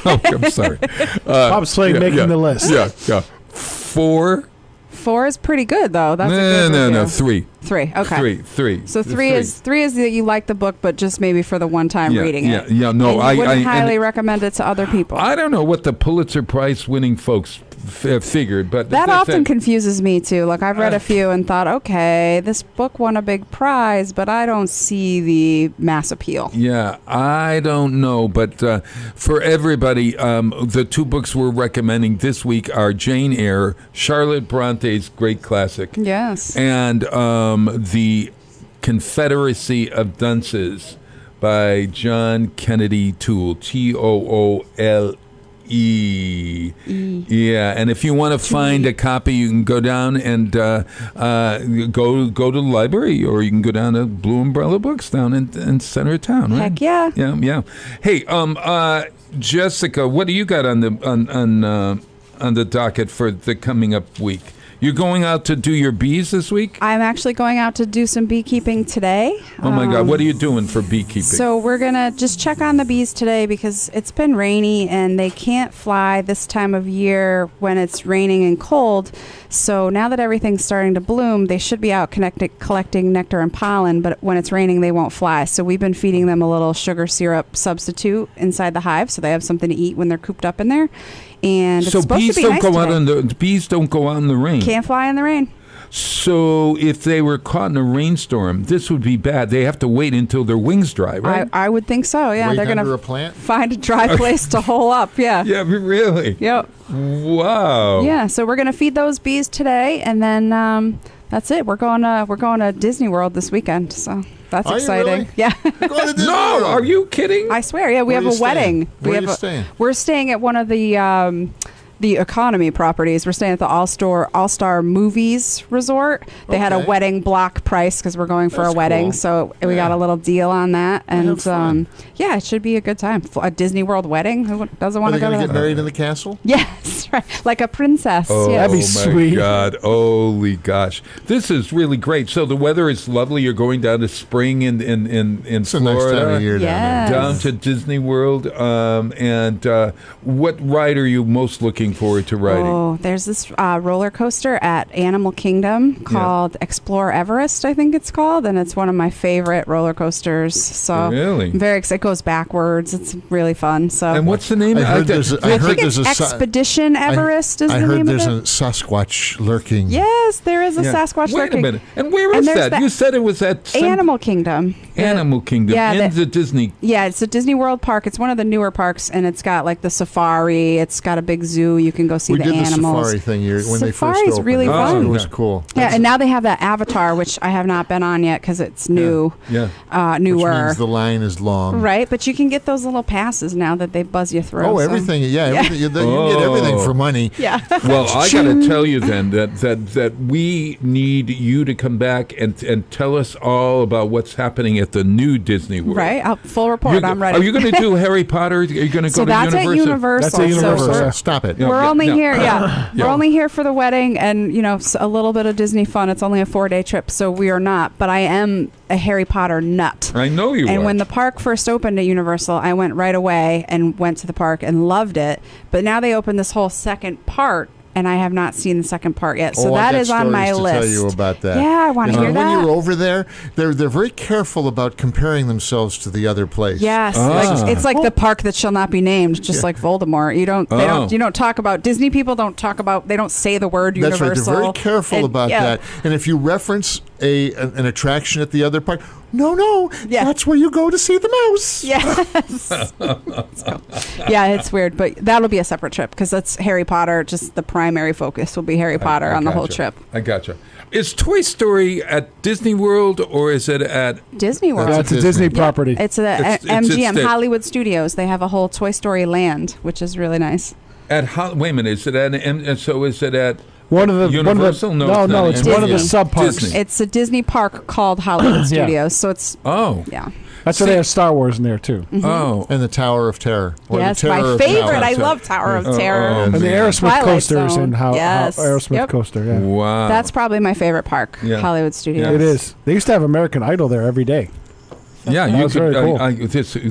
I'm sorry. Bob's playing making the list. Yeah. 4. 4 is pretty good, though. That's a good No. review. 3. 3. Okay. 3. So 3 is that you like the book, but just maybe for the one time reading it. Yeah. No, and you I wouldn't highly recommend it to other people. I don't know what the Pulitzer Prize winning folks figured, but that often confuses me too. Like I've read a few and thought, okay, this book won a big prize, but I don't see the mass appeal. Yeah, I don't know, but for everybody, the 2 books we're recommending this week are Jane Eyre, Charlotte Bronte's great classic, yes, and The Confederacy of Dunces by John Kennedy Toole, Toole. Yeah, and if you want to find a copy, you can go down and go to the library, or you can go down to Blue Umbrella Books down in center of town. Right? Heck yeah. Yeah. Hey, Jessica, what do you got on the docket for the coming up week? You're going out to do your bees this week? I'm actually going out to do some beekeeping today. Oh my God, what are you doing for beekeeping? So we're going to just check on the bees today because it's been rainy and they can't fly this time of year when it's raining and cold. So now that everything's starting to bloom, they should be out collecting nectar and pollen, but when it's raining, they won't fly. So we've been feeding them a little sugar syrup substitute inside the hive so they have something to eat when they're cooped up in there. And so it's supposed bees to be don't nice go today. out bees don't go out in the rain. Can't fly in the rain. So if they were caught in a rainstorm, this would be bad. They have to wait until their wings dry, right? I would think so. Yeah, Wait they're under gonna a plant? find a dry place to hole up. Yeah. Yeah, really. Yep. Wow. Yeah. So we're gonna feed those bees today, and then that's it. We're going to Disney World this weekend. So that's Are you exciting. really? Yeah. No, are you kidding? I swear. Yeah, we Where have you a wedding. staying? Where you staying? We're staying at one of the economy properties. We're staying at the All-Star Movies Resort. They had a Okay. wedding block price because we're going for That's a wedding, cool. so we got a little deal on that. And have fun. yeah, it should be a good time. A Disney World wedding. Who doesn't Are want they to go going to to that? get married in the castle? Yes, right. Like a princess. Oh, yes. That'd be my sweet. God. Holy gosh. This is really great. So the weather is lovely. You're going down to spring in It's a Florida. nice time of year Yes. Down to Disney World. And what ride are you most looking forward to riding? Oh, there's this roller coaster at Animal Kingdom called Explore Everest, I think it's called, and it's one of my favorite roller coasters. So Really? I'm very excited. It goes backwards. It's really fun. So And what's the name? I heard there's a- I I heard think it's there's a Expedition Everest is I the heard name there's of a it. Sasquatch lurking. Yes, there is a Yeah. Sasquatch Wait lurking. a minute. And where And is there's that? You said it was at Animal Kingdom. Animal Kingdom Yeah, in the Disney. Yeah, it's a Disney World park. It's one of the newer parks, and it's got like the safari. It's got a big zoo. You can go see We the did animals. the safari thing when they first Safari's opened. really fun. It was cool. Yeah, and now they have that Avatar, which I have not been on yet because it's new, Yeah. Which newer. means the line is long. Right, but you can get those little passes now that they buzz you through. Oh, so- everything. Yeah, Yeah. everything, you get everything for money. Yeah. Well, I got to tell you then that we need you to come back and tell us all about what's happening at the new Disney World. Right, full report. I'm ready. Are you going to do Harry Potter? Are you going to So go to that's Universal? at Universal. That's at Universal. So Stop it. Yeah. we're only yeah. here, yeah. Yeah. We're only here for the wedding and, a little bit of Disney fun. It's only a 4-day trip, so we are not. But I am a Harry Potter nut. I know you And are. when the park first opened at Universal, I went right away and went to the park and loved it. But now they opened this whole second part, and I have not seen the second part yet. So I that got is on my stories to list. tell you about that. Yeah, I want to hear when that. you're over there, they're very careful about comparing themselves to the other place. Yes, it's like the park that shall not be named, just like Voldemort. You don't talk about Disney people. They don't say the word That's Universal. right. They're very careful about that. And if you reference an attraction at the other park, no, that's where you go to see the mouse. Yes. Yeah, it's weird, but that'll be a separate trip because that's Harry Potter. Just the primary focus will be Harry Potter on the whole trip. I gotcha. Is Toy Story at Disney World or is it at Disney World? That's a Disney property. It's at MGM Hollywood Studios. They have a whole Toy Story land, which is really nice. Wait a minute. Is it at? So is it at? One of the Universal? No, it's Disney. one of the sub parks. Disney. It's a Disney park called Hollywood Studios. So it's yeah. That's why they have Star Wars in there, too. Mm-hmm. Oh. And the Tower of Terror. Or Yes, the Terror my of favorite. Tower. I love Tower of Terror. And the Aerosmith Twilight coasters Zone. and how Yes. Aerosmith Yep. coaster, yeah. Wow. That's probably my favorite park, Yeah. Hollywood Studios. It is. They used to have American Idol there every day. Yeah, That you was could. very cool.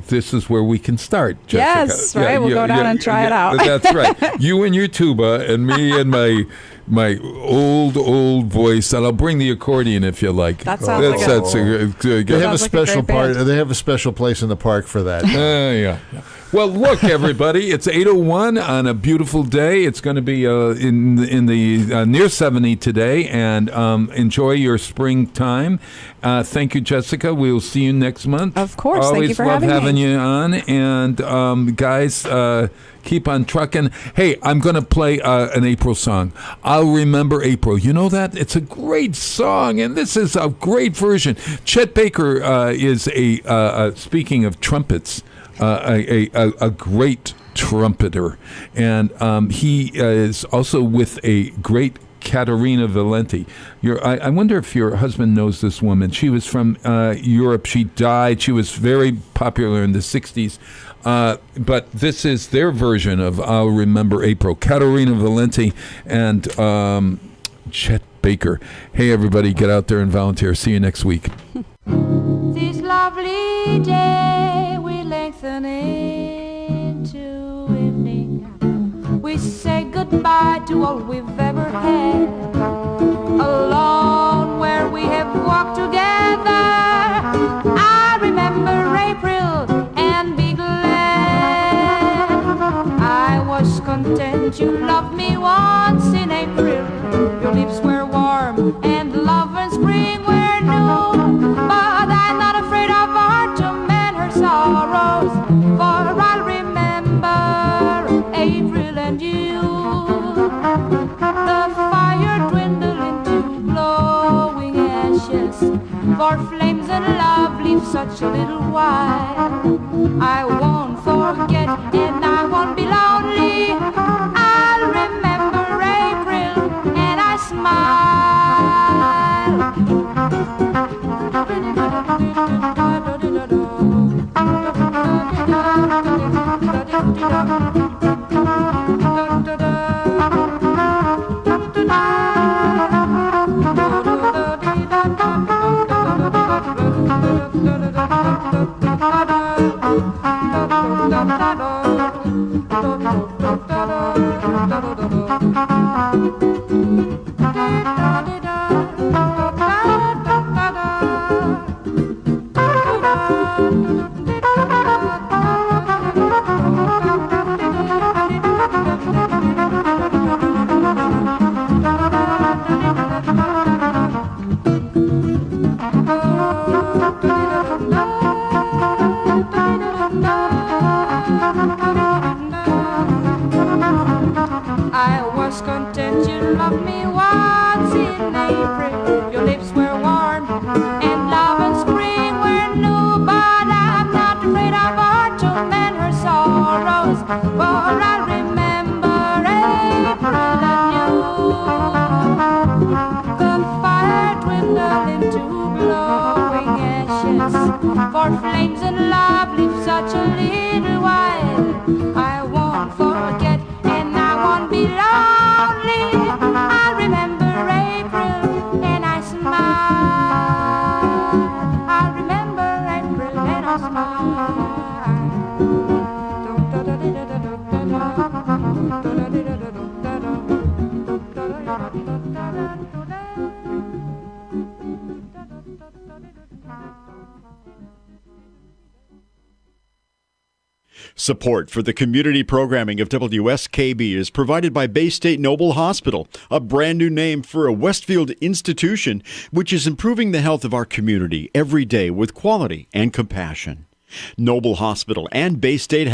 This is where we can start, Jessica. Yes, right. We'll go down and try it out. That's right. You and your tuba, and me and my old voice, and I'll bring the accordion if you like. That sounds like a- They have a Sounds like a special great part. band. They have a special place in the park for that. Yeah. Well, look, everybody, it's 8:01 on a beautiful day. It's going to be in the near 70 today, and enjoy your springtime. Thank you, Jessica. We'll see you next month. Of course. Always Thank you for love having me. you on. And guys, keep on trucking. Hey, I'm going to play an April song. I'll Remember April. You know that? It's a great song, and this is a great version. Chet Baker is speaking of trumpets, a great trumpeter, and he is also with a great Caterina Valenti. I wonder if your husband knows this woman. She was from Europe. She died. She was very popular in the 60s. But this is their version of I'll Remember April. Caterina Valenti and Chet Baker. Hey, everybody, get out there and volunteer. See you next week. This lovely day we lengthen into evening. We say goodbye to all we've ever had. Alone where we have walked together, I remember April and be glad. I was content you loved me once in April. Your lips were warm and love and spring were new. But I'm not afraid of autumn and her sorrows, for I'll remember April and you. The fire dwindled into glowing ashes, for flames and love leave such a little while. I won't forget and I won't be lonely. I'll remember April and I smile. I was content you loved me once in April. Your lips were warm and love and spring were new. But I'm not afraid of autumn and her sorrows, for I remember April and you. The fire dwindled into glowing ashes, for flames and love leave such a little while. I won't forget and I won't be lonely. I'll remember April and I smile. I'll remember April and I smile. Support for the community programming of WSKB is provided by Bay State Noble Hospital, a brand new name for a Westfield institution which is improving the health of our community every day with quality and compassion. Noble Hospital and Bay State